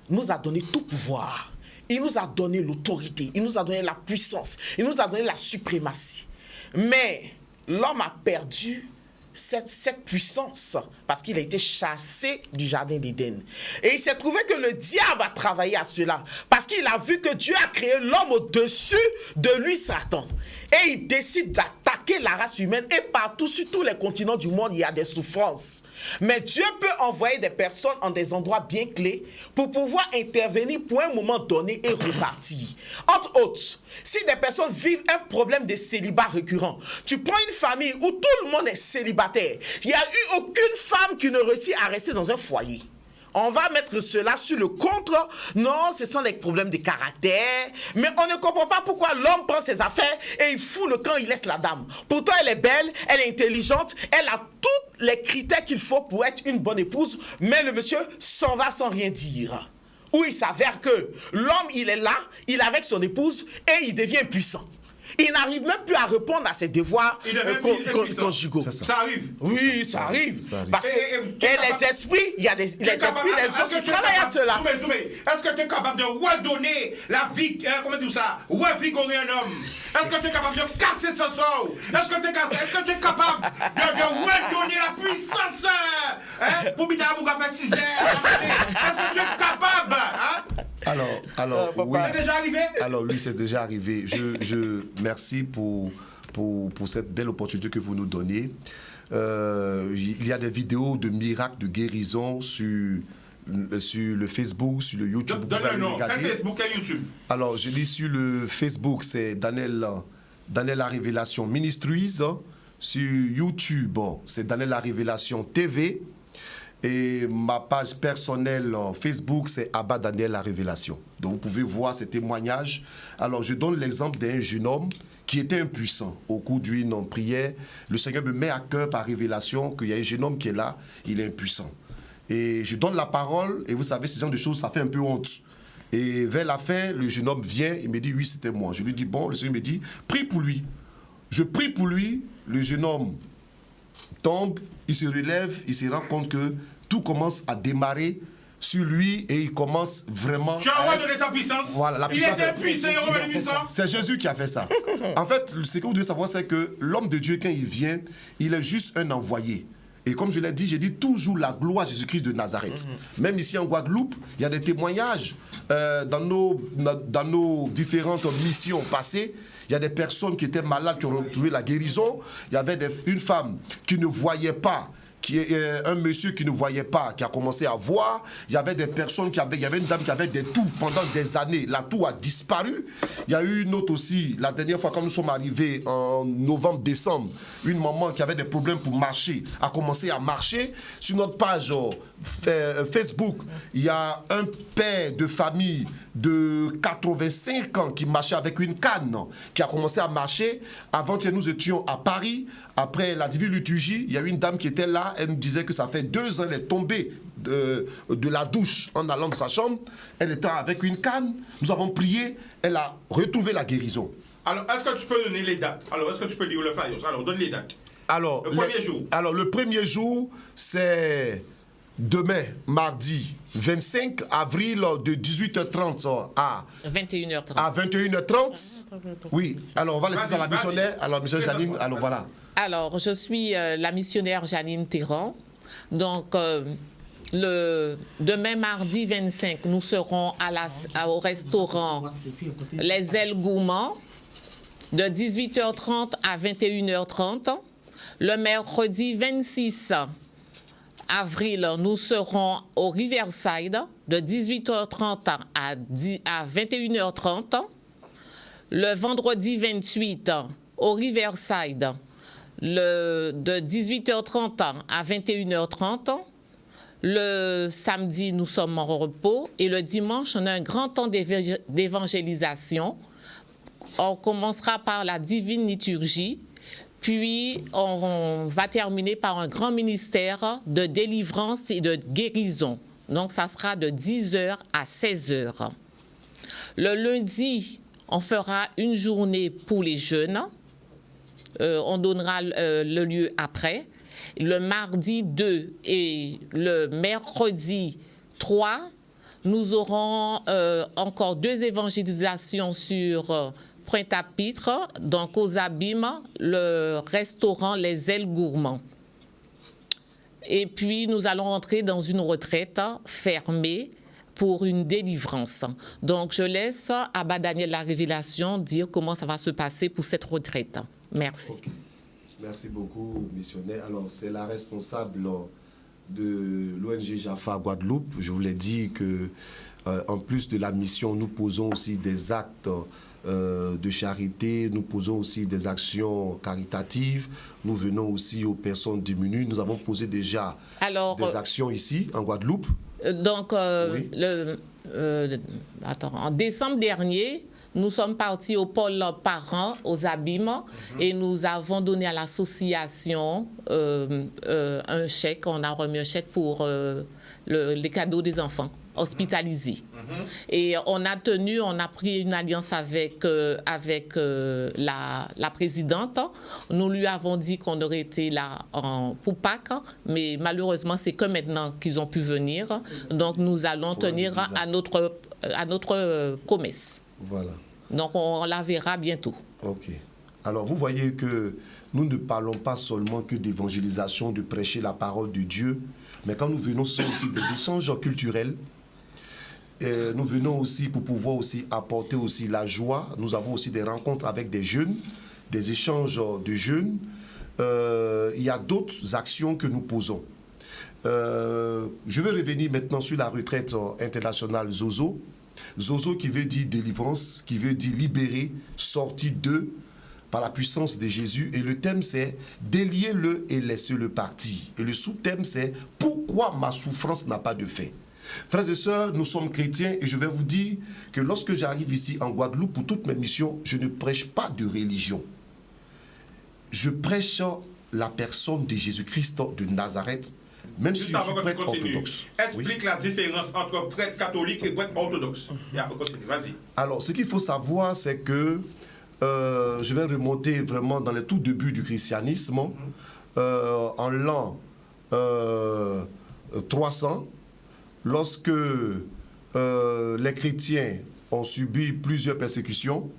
nous a donné tout pouvoir. Il nous a donné l'autorité, il nous a donné la puissance, il nous a donné la suprématie. Mais l'homme a perdu cette puissance parce qu'il a été chassé du jardin d'Éden. Et il s'est trouvé que le diable a travaillé à cela parce qu'il a vu que Dieu a créé l'homme au-dessus de lui, Satan. Et il décide d'attaquer la race humaine et partout, sur tous les continents du monde, il y a des souffrances. Mais Dieu peut envoyer des personnes en des endroits bien clés pour pouvoir intervenir pour un moment donné et repartir. Entre autres, si des personnes vivent un problème de célibat récurrent, tu prends une famille où tout le monde est célibataire, il n'y a eu aucune femme qui ne réussit à rester dans un foyer. On va mettre cela sur le contre. Non, ce sont des problèmes de caractère. Mais on ne comprend pas pourquoi l'homme prend ses affaires et il fout le camp, il laisse la dame. Pourtant, elle est belle, elle est intelligente, elle a tous les critères qu'il faut pour être une bonne épouse. Mais le monsieur s'en va sans rien dire. Où il s'avère que l'homme, il est là, il est avec son épouse et il devient puissant. Il n'arrive même plus à répondre à ses devoirs conjugaux. Ça arrive. Oui, ça arrive. Parce que les esprits, il y a les esprits des autres qui travaillent à cela. Est-ce que tu es capable de redonner la vie, comment dire ça, revigorer un homme? Est-ce que tu es capable de casser ce sort? Est-ce que tu es capable de redonner la puissance pour Bita Bouga faire 6 heures? Est-ce que tu es capable? Alors, oui. C'est déjà arrivé? Alors, oui, c'est déjà arrivé. Je merci pour cette belle opportunité que vous nous donnez. Il y a des vidéos de miracles, de guérison sur le Facebook, sur le YouTube. Donne le nom. Quel Facebook, quel YouTube? Alors, je lis sur le Facebook, c'est Daniel La Révélation Ministries. Sur YouTube, c'est Daniel La Révélation TV. Et ma page personnelle Facebook, c'est Abba Daniel La Révélation. Donc, vous pouvez voir ces témoignages. Alors, je donne l'exemple d'un jeune homme qui était impuissant. Au cours d'une prière, le Seigneur me met à cœur par révélation qu'il y a un jeune homme qui est là, il est impuissant. Et je donne la parole, et vous savez, ce genre de choses, ça fait un peu honte. Et vers la fin, le jeune homme vient, il me dit, oui, c'était moi. Je lui dis, bon, le Seigneur me dit, prie pour lui. Je prie pour lui, le jeune homme tombe, il se relève, il se rend compte que tout commence à démarrer sur lui et il commence vraiment. Tu as redonné sa puissance. Voilà, la puissance. Il était puissant, il est revenu puissant. C'est Jésus qui a fait ça. En fait, ce que vous devez savoir, c'est que l'homme de Dieu, quand il vient, il est juste un envoyé. Et comme je l'ai dit, j'ai dit toujours la gloire à Jésus-Christ de Nazareth. Même ici en Guadeloupe, il y a des témoignages dans nos différentes missions passées. Il y a des personnes qui étaient malades, qui ont retrouvé la guérison. Il y avait une femme qui ne voyait pas, un monsieur qui ne voyait pas, qui a commencé à voir. Il y avait des personnes il y avait une dame qui avait des toux pendant des années. La toux a disparu. Il y a eu une autre aussi, la dernière fois quand nous sommes arrivés en novembre-décembre, une maman qui avait des problèmes pour marcher a commencé à marcher. Sur notre page Facebook, il y a un père de famille de 85 ans qui marchait avec une canne, qui a commencé à marcher. Avant que nous étions à Paris, après la divine liturgie, il y a eu une dame qui était là, elle me disait que ça fait 2 ans, elle est tombée de la douche en allant de sa chambre, elle était avec une canne, nous avons prié, elle a retrouvé la guérison. Alors, est-ce que tu peux donner les dates? Alors, est-ce que tu peux lire le flyer? Alors, donne les dates. Alors, le premier jour. Alors, le premier jour, c'est demain, mardi 25 avril, de 18h30 à 21h30. À 21h30. Oui, alors on va laisser ça à la missionnaire. Alors, missionnaire Janine, alors voilà. Alors, je suis la missionnaire Janine Théran. Donc, demain, mardi 25, nous serons au restaurant Les Ailes Gourmands de 18h30 à 21h30. Le mercredi 26 avril, nous serons au Riverside de 18h30 à 21h30. Le vendredi 28 au Riverside de 18h30 à 21h30. Le samedi, nous sommes en repos. Et le dimanche, on a un grand temps d'évangélisation. On commencera par la divine liturgie. Puis, on va terminer par un grand ministère de délivrance et de guérison. Donc, ça sera de 10h à 16h. Le lundi, on fera une journée pour les jeunes. On donnera le lieu après. Le mardi 2 et le mercredi 3, nous aurons encore 2 évangélisations sur Pointe-à-Pitre, donc aux Abîmes, le restaurant Les Ailes Gourmands. Et puis, nous allons entrer dans une retraite fermée pour une délivrance. Donc, je laisse à Daniel la Révélation dire comment ça va se passer pour cette retraite. Merci. Okay. Merci beaucoup, missionnaire. Alors, c'est la responsable de l'ONG Jaffa Guadeloupe. Je vous l'ai dit que, en plus de la mission, nous posons aussi des actes de charité, nous posons aussi des actions caritatives, nous venons aussi aux personnes démunies. Nous avons posé déjà des actions ici, en Guadeloupe. Donc, oui. En décembre dernier, nous sommes partis au pôle parents, aux Abîmes, et nous avons donné à l'association un chèque. On a remis un chèque pour les cadeaux des enfants hospitalisés. Et on a pris une alliance avec la présidente. Nous lui avons dit qu'on aurait été là pour Pâques, mais malheureusement, c'est que maintenant qu'ils ont pu venir. Donc, nous allons tenir à notre promesse. Voilà. Donc, on la verra bientôt. OK. Alors, vous voyez que nous ne parlons pas seulement que d'évangélisation, de prêcher la parole de Dieu, mais quand nous venons, ce sont aussi des échanges culturels. Nous venons aussi pour pouvoir aussi apporter aussi la joie. Nous avons aussi des rencontres avec des jeunes, des échanges de jeunes. Il y a d'autres actions que nous posons. Je vais revenir maintenant sur la retraite internationale Zozo. Zozo qui veut dire délivrance, qui veut dire libérer, sortir d'eux par la puissance de Jésus. Et le thème c'est déliez-le et laissez-le partir. Et le sous-thème c'est pourquoi ma souffrance n'a pas de fin. Frères et sœurs, nous sommes chrétiens et je vais vous dire que lorsque j'arrive ici en Guadeloupe pour toutes mes missions, je ne prêche pas de religion. Je prêche la personne de Jésus-Christ de Nazareth, même si je suis prêtre orthodoxe. Explique oui. La différence entre prêtre catholique et prêtre orthodoxe. Vas-y. Alors, ce qu'il faut savoir, c'est que je vais remonter vraiment dans les tout débuts du christianisme, en l'an 300, lorsque les chrétiens ont subi plusieurs persécutions.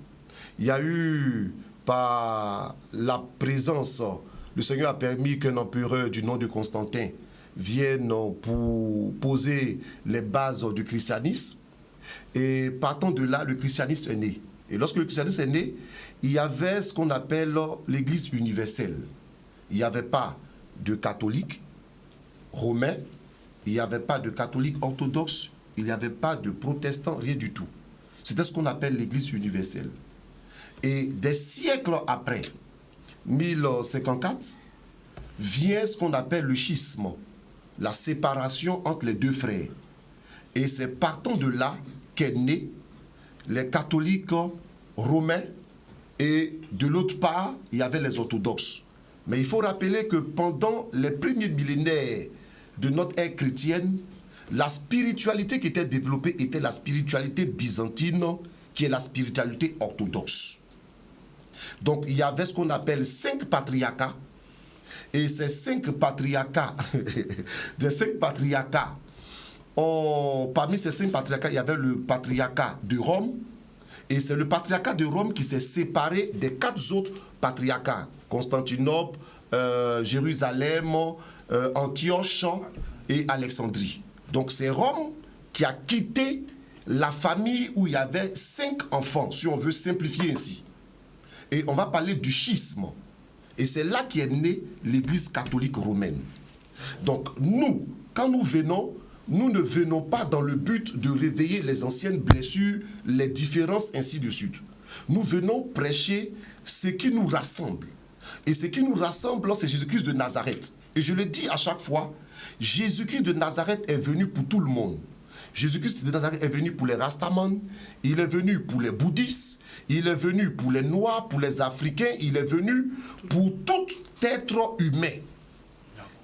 Il y a eu, par la présence, le Seigneur a permis qu'un empereur du nom de Constantin vienne pour poser les bases du christianisme. Et partant de là, le christianisme est né. Et lorsque le christianisme est né, il y avait ce qu'on appelle l'Église universelle. Il n'y avait pas de catholiques romains, il n'y avait pas de catholiques orthodoxes, il n'y avait pas de protestants, rien du tout. C'était ce qu'on appelle l'Église universelle. Et des siècles après, 1054, vient ce qu'on appelle le schisme, la séparation entre les deux frères. Et c'est partant de là qu'est né les catholiques romains et de l'autre part, il y avait les orthodoxes. Mais il faut rappeler que pendant les premiers millénaires de notre ère chrétienne, la spiritualité qui était développée était la spiritualité byzantine, qui est la spiritualité orthodoxe. Donc il y avait ce qu'on appelle 5 patriarcats, et ces 5 patriarcats, parmi ces 5 patriarcats, il y avait le patriarcat de Rome, et c'est le patriarcat de Rome qui s'est séparé des 4 autres patriarcats, Constantinople, Jérusalem, Antioche et Alexandrie. Donc c'est Rome qui a quitté la famille où il y avait 5 enfants, si on veut simplifier ainsi. Et on va parler du schisme. Et c'est là qu'est née l'Église catholique romaine. Donc nous, quand nous venons, nous ne venons pas dans le but de réveiller les anciennes blessures, les différences, ainsi de suite. Nous venons prêcher ce qui nous rassemble. Et ce qui nous rassemble, c'est Jésus-Christ de Nazareth. Et je le dis à chaque fois, Jésus-Christ de Nazareth est venu pour tout le monde. Jésus-Christ de Nazareth est venu pour les Rastaman, il est venu pour les bouddhistes, il est venu pour les Noirs, pour les Africains, il est venu pour tout être humain.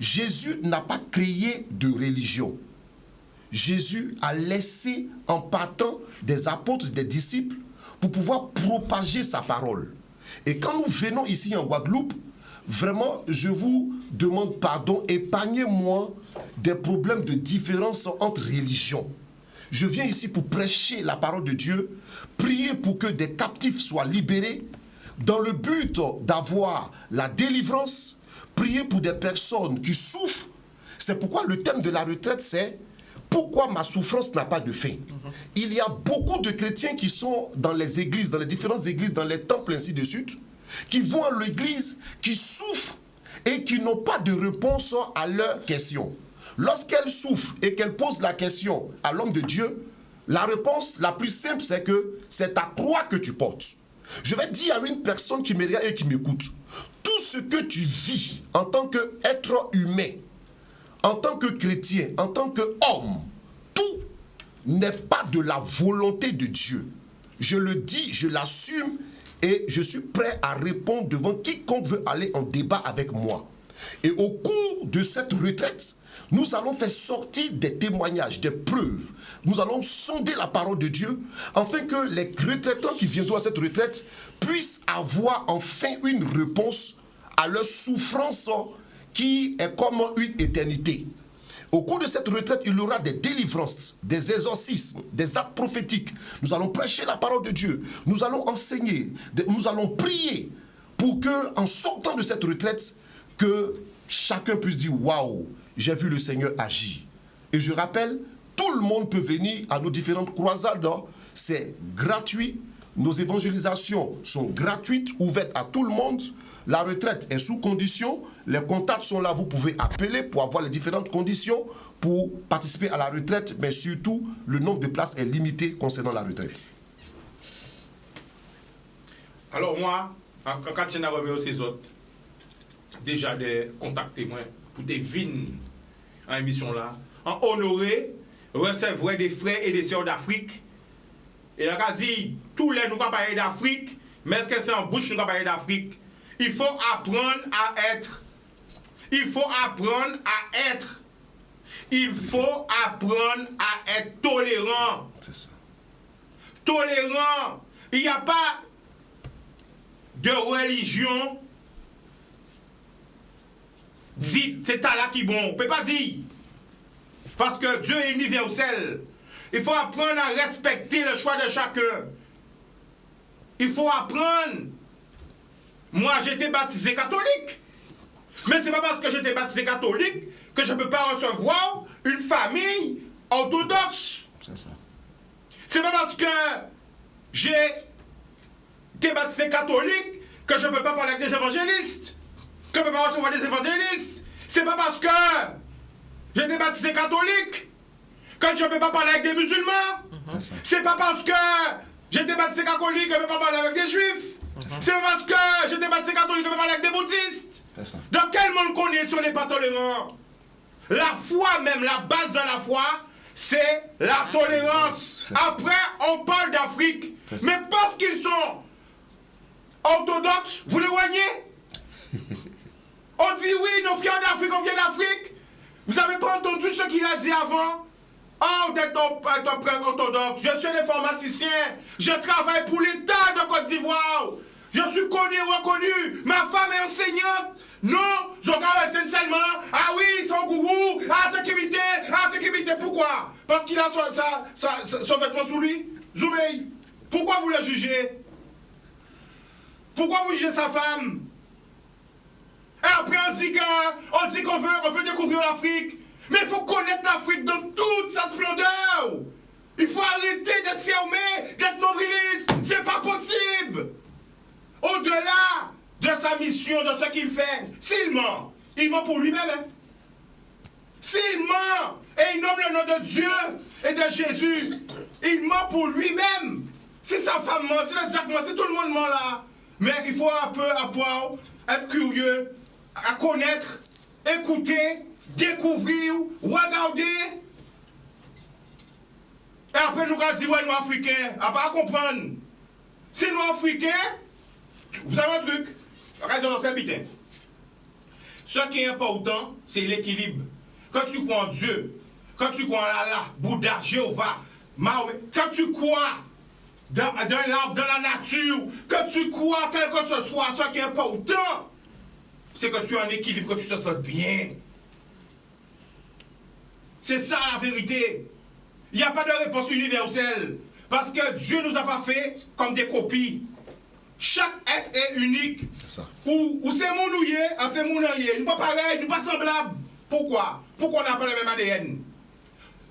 Jésus n'a pas créé de religion. Jésus a laissé en partant des apôtres, des disciples, pour pouvoir propager sa parole. Et quand nous venons ici en Guadeloupe, vraiment, je vous demande pardon, épargnez-moi des problèmes de différence entre religions. Je viens ici pour prêcher la parole de Dieu, prier pour que des captifs soient libérés, dans le but d'avoir la délivrance, prier pour des personnes qui souffrent. C'est pourquoi le thème de la retraite, c'est « Pourquoi ma souffrance n'a pas de fin ?» Il y a beaucoup de chrétiens qui sont dans les églises, dans les différentes églises, dans les temples, ainsi de suite, qui vont à l'église, qui souffrent et qui n'ont pas de réponse à leurs questions. Lorsqu'elles souffrent et qu'elles posent la question à l'homme de Dieu, la réponse la plus simple, c'est que c'est ta croix que tu portes. Je vais dire à une personne qui me regarde et qui m'écoute, tout ce que tu vis en tant qu'être humain, en tant que chrétien, en tant qu'homme, tout n'est pas de la volonté de Dieu. Je le dis, je l'assume et je suis prêt à répondre devant quiconque veut aller en débat avec moi. Et au cours de cette retraite, nous allons faire sortir des témoignages, des preuves. Nous allons sonder la parole de Dieu afin que les retraitants qui viendront à cette retraite puissent avoir enfin une réponse à leur souffrance qui est comme une éternité. Au cours de cette retraite, il y aura des délivrances, des exorcismes, des actes prophétiques. Nous allons prêcher la parole de Dieu. Nous allons enseigner. Nous allons prier pour que, en sortant de cette retraite, que chacun puisse dire « Waouh, j'ai vu le Seigneur agir ». Et je rappelle, tout le monde peut venir à nos différentes croisades. C'est gratuit. Nos évangélisations sont gratuites, ouvertes à tout le monde. La retraite est sous condition. Les contacts sont là. Vous pouvez appeler pour avoir les différentes conditions pour participer à la retraite. Mais surtout, le nombre de places est limité concernant la retraite. Alors moi, quand je remis aux autres, déjà de contacter moi pour des vignes en émission là, en honorer, recevoir des frères et des sœurs d'Afrique. Et on a dit, tous les nous pas parler d'Afrique, mais est-ce que c'est en bouche nous pas parler d'Afrique? Il faut apprendre à être. Il faut apprendre à être. Il faut apprendre à être tolérant. C'est ça. Tolérant. Il n'y a pas de religion dite, c'est là qui bon. On ne peut pas dire. Parce que Dieu est universel. Il faut apprendre à respecter le choix de chacun. Il faut apprendre. Moi, j'ai été baptisé catholique. Mais ce n'est pas parce que j'ai été baptisé catholique que je ne peux pas recevoir une famille orthodoxe. C'est ça. C'est pas parce que j'ai été baptisé catholique que je ne peux pas parler avec des évangélistes. Que je ne peux pas recevoir des évangélistes. C'est pas parce que j'ai été baptisé catholique que je ne peux pas parler avec des musulmans. C'est pas parce que j'ai été baptisé catholique que je ne peux pas parler avec des juifs. C'est pas parce que j'ai été baptisé catholique que je ne peux pas parler avec des bouddhistes. Dans quel monde connaît si on n'est pas tolérant? La foi même, la base de la foi, c'est la tolérance. Après, on parle d'Afrique. Mais parce qu'ils sont orthodoxes, vous les voyez? On dit oui, nous fiers d'Afrique, on vient d'Afrique. Vous n'avez pas entendu ce qu'il a dit avant? Oh, d'être orthodoxe, je suis un informaticien, je travaille pour l'État de Côte d'Ivoire. Je suis connu, reconnu, ma femme est enseignante. Non, je regarde seulement. Ah oui, son gourou, sécurité, pourquoi? Parce qu'il a son vêtement sous lui. Zoubeï, pourquoi vous le jugez? Pourquoi vous jugez sa femme? Et après on dit qu'on veut découvrir l'Afrique. Mais il faut connaître l'Afrique dans toute sa splendeur. Il faut arrêter d'être fermé, d'être nombriliste. C'est pas possible. Au-delà de sa mission, de ce qu'il fait, s'il ment, il ment pour lui-même. Hein? S'il ment et il nomme le nom de Dieu et de Jésus, il ment pour lui-même. Si sa femme ment, si le diable ment, si tout le monde ment là. Mais il faut un peu avoir, être curieux, à connaître, écouter, découvrir, regarder. Et après, nous allons dire, ouais, nous Africains, à pas comprendre. Si nous Africains, vous avez un truc, raison dans ce bitin. Ce qui est important, c'est l'équilibre. Quand tu crois en Dieu, quand tu crois en Allah, Bouddha, Jéhovah, Mahomet, quand tu crois dans l'arbre, dans la nature, quand tu crois quel que ce soit, ce qui est important, c'est que tu es en équilibre, que tu te sens bien. C'est ça la vérité. Il n'y a pas de réponse universelle. Parce que Dieu ne nous a pas fait comme des copies. Chaque être est unique. C'est ça. Ou c'est mon nouillé, c'est mon nouillé. Nous pas pareil, nous pas semblables. Pourquoi? Pourquoi on n'a pas le même ADN?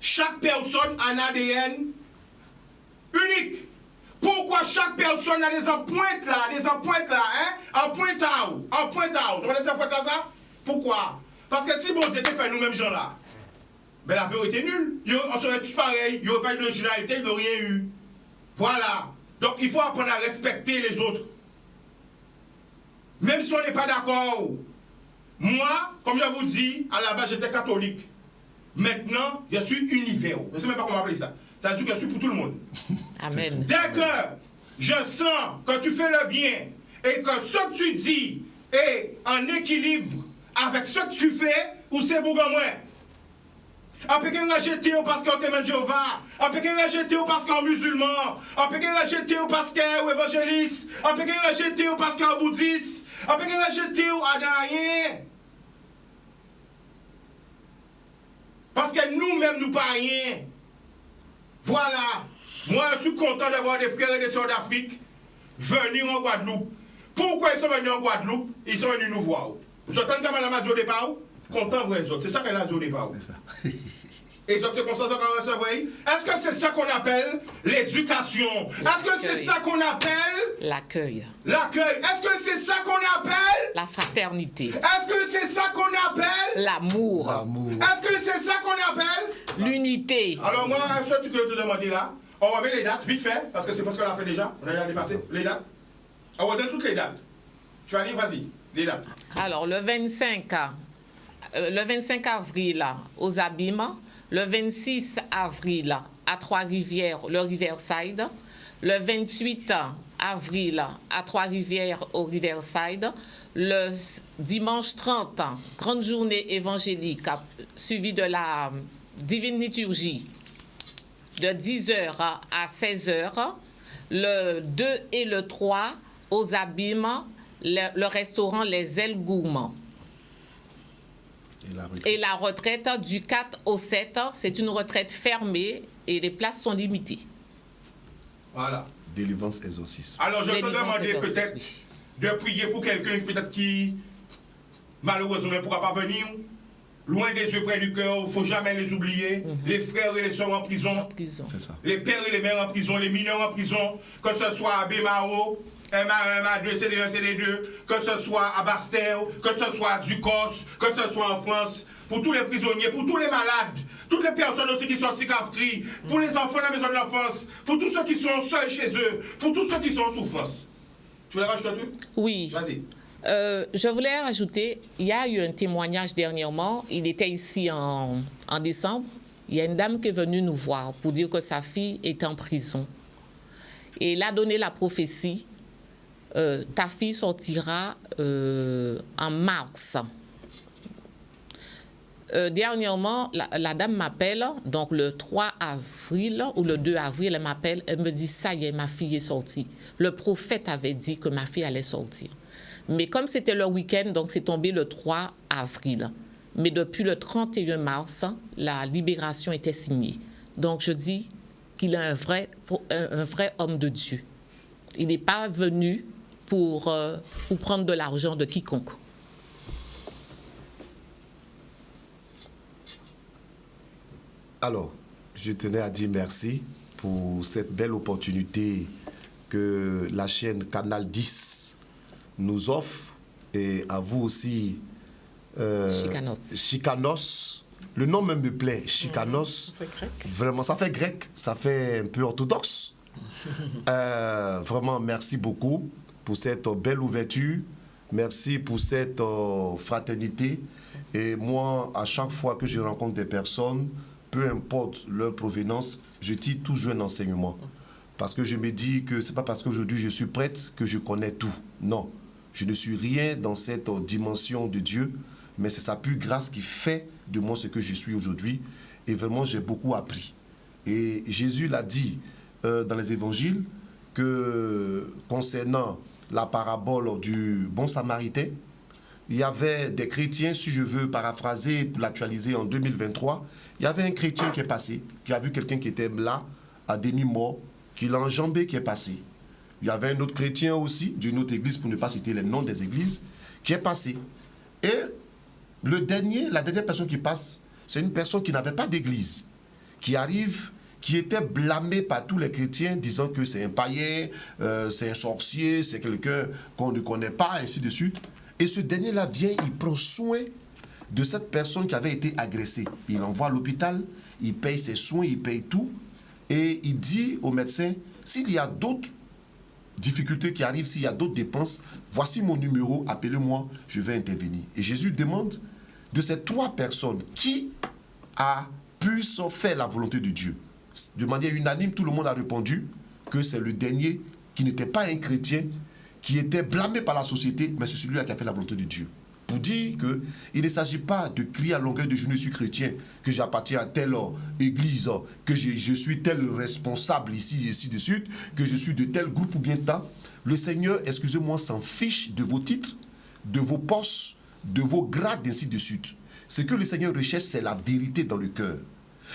Chaque personne a un ADN unique. Pourquoi chaque personne a des empreintes là, hein? En on est empreintes là ça? Pourquoi? Parce que si bon Dieu était fait nous-mêmes gens là, ben la vérité est nulle. On serait tous pareils, il n'y aurait pas eu de généralité, il n'y aurait rien eu. Voilà. Donc il faut apprendre à respecter les autres. Même si on n'est pas d'accord. Moi, comme je vous dis, à la base j'étais catholique. Maintenant, je suis univers. Je ne sais même pas comment appeler ça. Ça veut dire que je suis pour tout le monde. Amen. Dès que je sens que tu fais le bien et que ce que tu dis est en équilibre avec ce que tu fais, ou c'est pour moi. Après qu'il rejeté parce qu'on est Jéhovah, après qu'il rejeté parce qu'on est musulman, après qu'il rejeté parce qu'on est évangéliste, après qu'il rejeté parce qu'on est bouddhiste, après qu'il rejeté à rien. Parce que nous-mêmes, nous pas rien. Voilà. Moi, je suis content d'avoir des frères et des sœurs d'Afrique venir en Guadeloupe. Pourquoi ils sont venus en Guadeloupe? Ils sont venus nous voir. Vous entendez comme la masse au départ? Content, vrai, c'est ça qu'elle a au départ. C'est ça. Et c'est comme ça qu'on recevoir. Est-ce que c'est ça qu'on appelle l'éducation? Est-ce que c'est ça qu'on appelle l'accueil? L'accueil. Est-ce que c'est ça qu'on appelle la fraternité? Est-ce que c'est ça qu'on appelle l'amour? Est-ce que c'est ça qu'on appelle l'unité? Alors moi, ce que tu peux te demander là, on va mettre les dates vite fait, parce que c'est parce qu'on l'a fait déjà. On a déjà dépassé les dates. On va donner toutes les dates. Tu vas dire, vas-y, les dates. Alors, le 25 avril aux Abîmes, le 26 avril à Trois-Rivières, le Riverside, le 28 avril à Trois-Rivières au Riverside, le dimanche 30, grande journée évangélique suivie de la divine liturgie de 10h à 16h, le 2 et le 3 aux Abîmes, le restaurant Les Ailes Gourmands. Et la retraite du 4 au 7, c'est une retraite fermée et les places sont limitées. Voilà. Délivrance exorcisme. Alors je peux demander peut-être de prier pour quelqu'un peut-être qui malheureusement ne pourra pas venir. Loin des yeux, près du cœur, il ne faut jamais les oublier. Les frères et les sœurs en prison. C'est ça. Les pères et les mères en prison, les mineurs en prison, que ce soit à Bémao, MA1, MA2, CD1, CD2, que ce soit à Bastère, que ce soit à Ducos, que ce soit en France, pour tous les prisonniers, pour tous les malades, toutes les personnes aussi qui sont en psychiatrie, pour les enfants de la maison de l'enfance, pour tous ceux qui sont seuls chez eux, pour tous ceux qui sont en souffrance. Tu voulais rajouter un truc? Oui. Vas-y. Je voulais rajouter, il y a eu un témoignage dernièrement, il était ici en décembre, il y a une dame qui est venue nous voir pour dire que sa fille est en prison. Et il a donné la prophétie, ta fille sortira en mars. Dernièrement, la dame m'appelle, donc le 3 avril ou le 2 avril, elle m'appelle, elle me dit, ça y est, ma fille est sortie. Le prophète avait dit que ma fille allait sortir. Mais comme c'était le week-end, donc c'est tombé le 3 avril. Mais depuis le 31 mars, la libération était signée. Donc je dis qu'il est un vrai homme de Dieu. Il n'est pas venu pour prendre de l'argent de quiconque. Alors, je tenais à dire merci pour cette belle opportunité que la chaîne Canal 10 nous offre, et à vous aussi, Chicanos. Le nom même me plaît, Chicanos. Vraiment, ça fait grec, ça fait un peu orthodoxe. Vraiment, merci beaucoup pour cette belle ouverture Merci pour cette fraternité. Et moi, à chaque fois que je rencontre des personnes, peu importe leur provenance, je tire toujours un enseignement. Parce que je me dis que ce n'est pas parce qu'aujourd'hui je suis prêtre que je connais tout. Non, je ne suis rien dans cette dimension de Dieu, mais c'est sa pure grâce qui fait de moi ce que je suis aujourd'hui. Et vraiment, j'ai beaucoup appris. Et Jésus l'a dit dans les évangiles que concernant la parabole du bon samaritain, il y avait des chrétiens, si je veux paraphraser pour l'actualiser en 2023, il y avait un chrétien qui est passé, qui a vu quelqu'un qui était là, à demi-mort, qui l'a enjambé, qui est passé. Il y avait un autre chrétien aussi, d'une autre église, pour ne pas citer les noms des églises, qui est passé. Et la dernière personne qui passe, c'est une personne qui n'avait pas d'église, qui arrive, qui était blâmé par tous les chrétiens, disant que c'est un païen, c'est un sorcier, c'est quelqu'un qu'on ne connaît pas, ainsi de suite. Et ce dernier-là vient, il prend soin de cette personne qui avait été agressée. Il l'envoie à l'hôpital, il paye ses soins, il paye tout. Et il dit au médecin, s'il y a d'autres difficultés qui arrivent, s'il y a d'autres dépenses, voici mon numéro, appelez-moi, je vais intervenir. Et Jésus demande de ces 3 personnes qui a pu faire la volonté de Dieu. De manière unanime, tout le monde a répondu que c'est le dernier qui n'était pas un chrétien, qui était blâmé par la société, mais c'est celui-là qui a fait la volonté de Dieu. Pour dire qu'il ne s'agit pas de crier à longueur de journée, je suis chrétien, que j'appartiens à telle église, que je suis tel responsable ici, et ainsi de suite, que je suis de tel groupe ou bien tant. Le Seigneur, excusez-moi, s'en fiche de vos titres, de vos postes, de vos grades, ainsi de suite. Ce que le Seigneur recherche, c'est la vérité dans le cœur.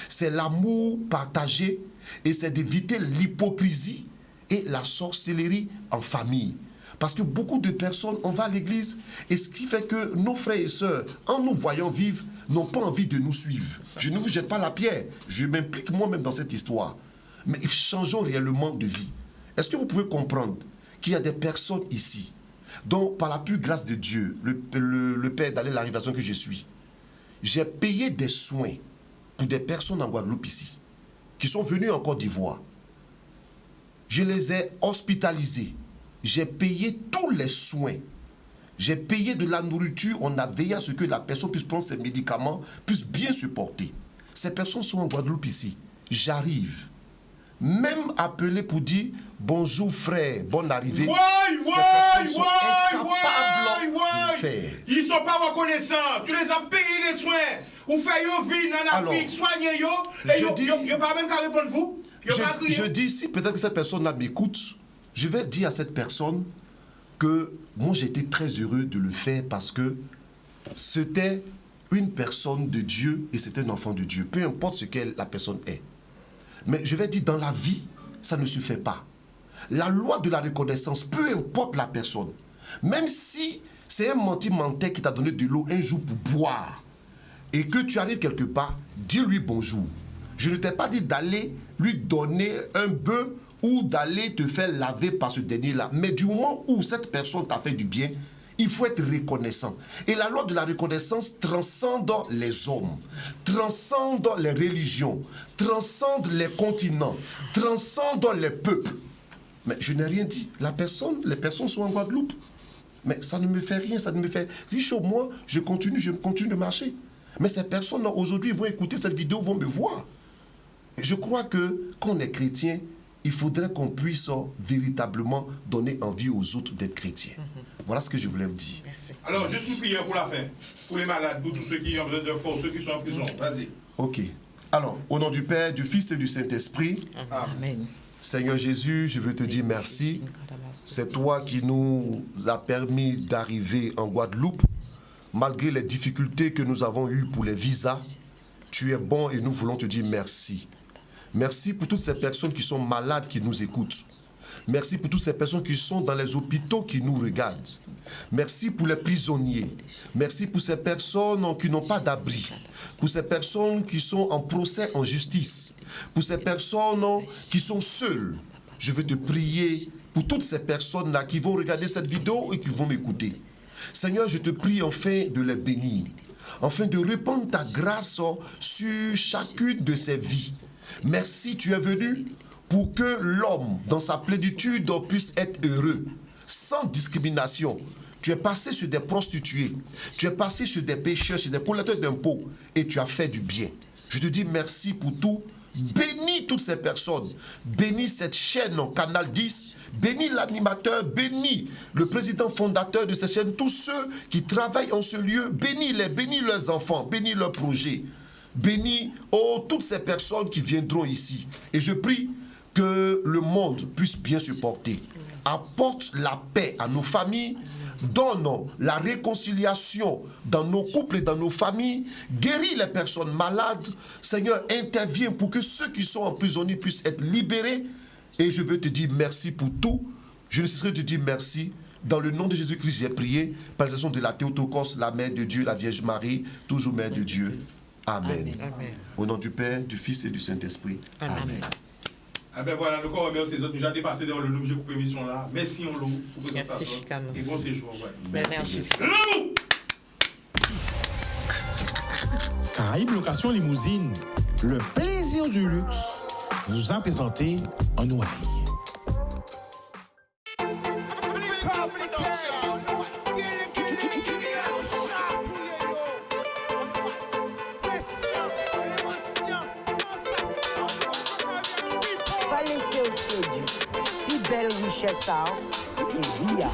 C'est l'amour partagé et c'est d'éviter l'hypocrisie et la sorcellerie en famille. Parce que beaucoup de personnes, on va à l'église et ce qui fait que nos frères et sœurs, en nous voyant vivre, n'ont pas envie de nous suivre. Je ne vous jette pas la pierre, je m'implique moi-même dans cette histoire. Mais changeons réellement de vie. Est-ce que vous pouvez comprendre qu'il y a des personnes ici dont, par la pure grâce de Dieu, le Père d'aller l'arrivation que je suis, j'ai payé des soins pour des personnes en Guadeloupe ici, qui sont venues en Côte d'Ivoire. Je les ai hospitalisés. J'ai payé tous les soins. J'ai payé de la nourriture. On a veillé à ce que la personne puisse prendre ses médicaments, puisse bien se porter. Ces personnes sont en Guadeloupe ici. J'arrive. Même appelé pour dire bonjour frère, bonne arrivée. Ces personnes sont incapables de le faire. Ils ne sont pas reconnaissants. Tu les as payés les soins. Ou fait yo vin en Afrique, soignez yo. Et yo pas même qu'à répondre vous. Je dis, si peut-être que cette personne-là m'écoute, je vais dire à cette personne que moi j'ai été très heureux de le faire parce que c'était une personne de Dieu et c'était un enfant de Dieu, peu importe ce que la personne est. Mais je vais dire, dans la vie, ça ne se fait pas. La loi de la reconnaissance, peu importe la personne, même si c'est un menti-menteur qui t'a donné de l'eau un jour pour boire et que tu arrives quelque part, dis-lui bonjour. Je ne t'ai pas dit d'aller lui donner un bœuf ou d'aller te faire laver par ce dernier-là. Mais du moment où cette personne t'a fait du bien, il faut être reconnaissant. Et la loi de la reconnaissance transcende les hommes, transcende les religions, transcende les continents, transcende les peuples. Mais je n'ai rien dit. Les personnes sont en Guadeloupe. Mais ça ne me fait rien, ça ne me fait rien chaud. Moi, je continue de marcher. Mais ces personnes, aujourd'hui, vont écouter cette vidéo, vont me voir. Je crois que quand on est chrétien, il faudrait qu'on puisse véritablement donner envie aux autres d'être chrétiens. Voilà ce que je voulais vous dire. Merci. Alors, juste une prière pour la fin. Pour les malades, pour tous ceux qui ont besoin de force, ceux qui sont en prison. Vas-y. Ok. Alors, au nom du Père, du Fils et du Saint-Esprit, Amen. Seigneur Jésus, je veux te dire merci. C'est toi qui nous as permis d'arriver en Guadeloupe. Malgré les difficultés que nous avons eues pour les visas, tu es bon et nous voulons te dire merci. Merci pour toutes ces personnes qui sont malades, qui nous écoutent. Merci pour toutes ces personnes qui sont dans les hôpitaux, qui nous regardent. Merci pour les prisonniers. Merci pour ces personnes qui n'ont pas d'abri. Pour ces personnes qui sont en procès en justice. Pour ces personnes qui sont seules. Je veux te prier pour toutes ces personnes-là qui vont regarder cette vidéo et qui vont m'écouter. Seigneur, je te prie enfin de les bénir. Afin de répandre ta grâce sur chacune de ces vies. Merci, tu es venu pour que l'homme, dans sa plénitude, puisse être heureux, sans discrimination. Tu es passé sur des prostituées. Tu es passé sur des pécheurs, sur des collecteurs d'impôts. Et tu as fait du bien. Je te dis merci pour tout. Bénis toutes ces personnes. Bénis cette chaîne Canal 10. Bénis l'animateur. Bénis le président fondateur de cette chaîne. Tous ceux qui travaillent en ce lieu. Bénis-les. Bénis leurs enfants. Bénis leurs projets. Bénis toutes ces personnes qui viendront ici. Et je prie que le monde puisse bien se porter. Apporte la paix à nos familles. Donne la réconciliation dans nos couples et dans nos familles. Guéris les personnes malades. Seigneur, interviens pour que ceux qui sont emprisonnés puissent être libérés. Et je veux te dire merci pour tout. Je ne cesserai de te dire merci. Dans le nom de Jésus-Christ, j'ai prié. Par l'intercession de la Théotokos, la Mère de Dieu, la Vierge Marie, toujours Mère de Dieu. Amen. Amen. Au nom du Père, du Fils et du Saint-Esprit. Amen. Ah ben voilà, nous remercions les autres. Nous avons dépassé dans le nombre de émission là. Merci on l'eau pour Merci, Chicanos. et bon séjour. Ouais. Merci. Caraïbes Location Limousine, le plaisir du luxe, vous a présenté en Ouaille. Pas laisser au séduit. Plus belle richesse, ça, et via.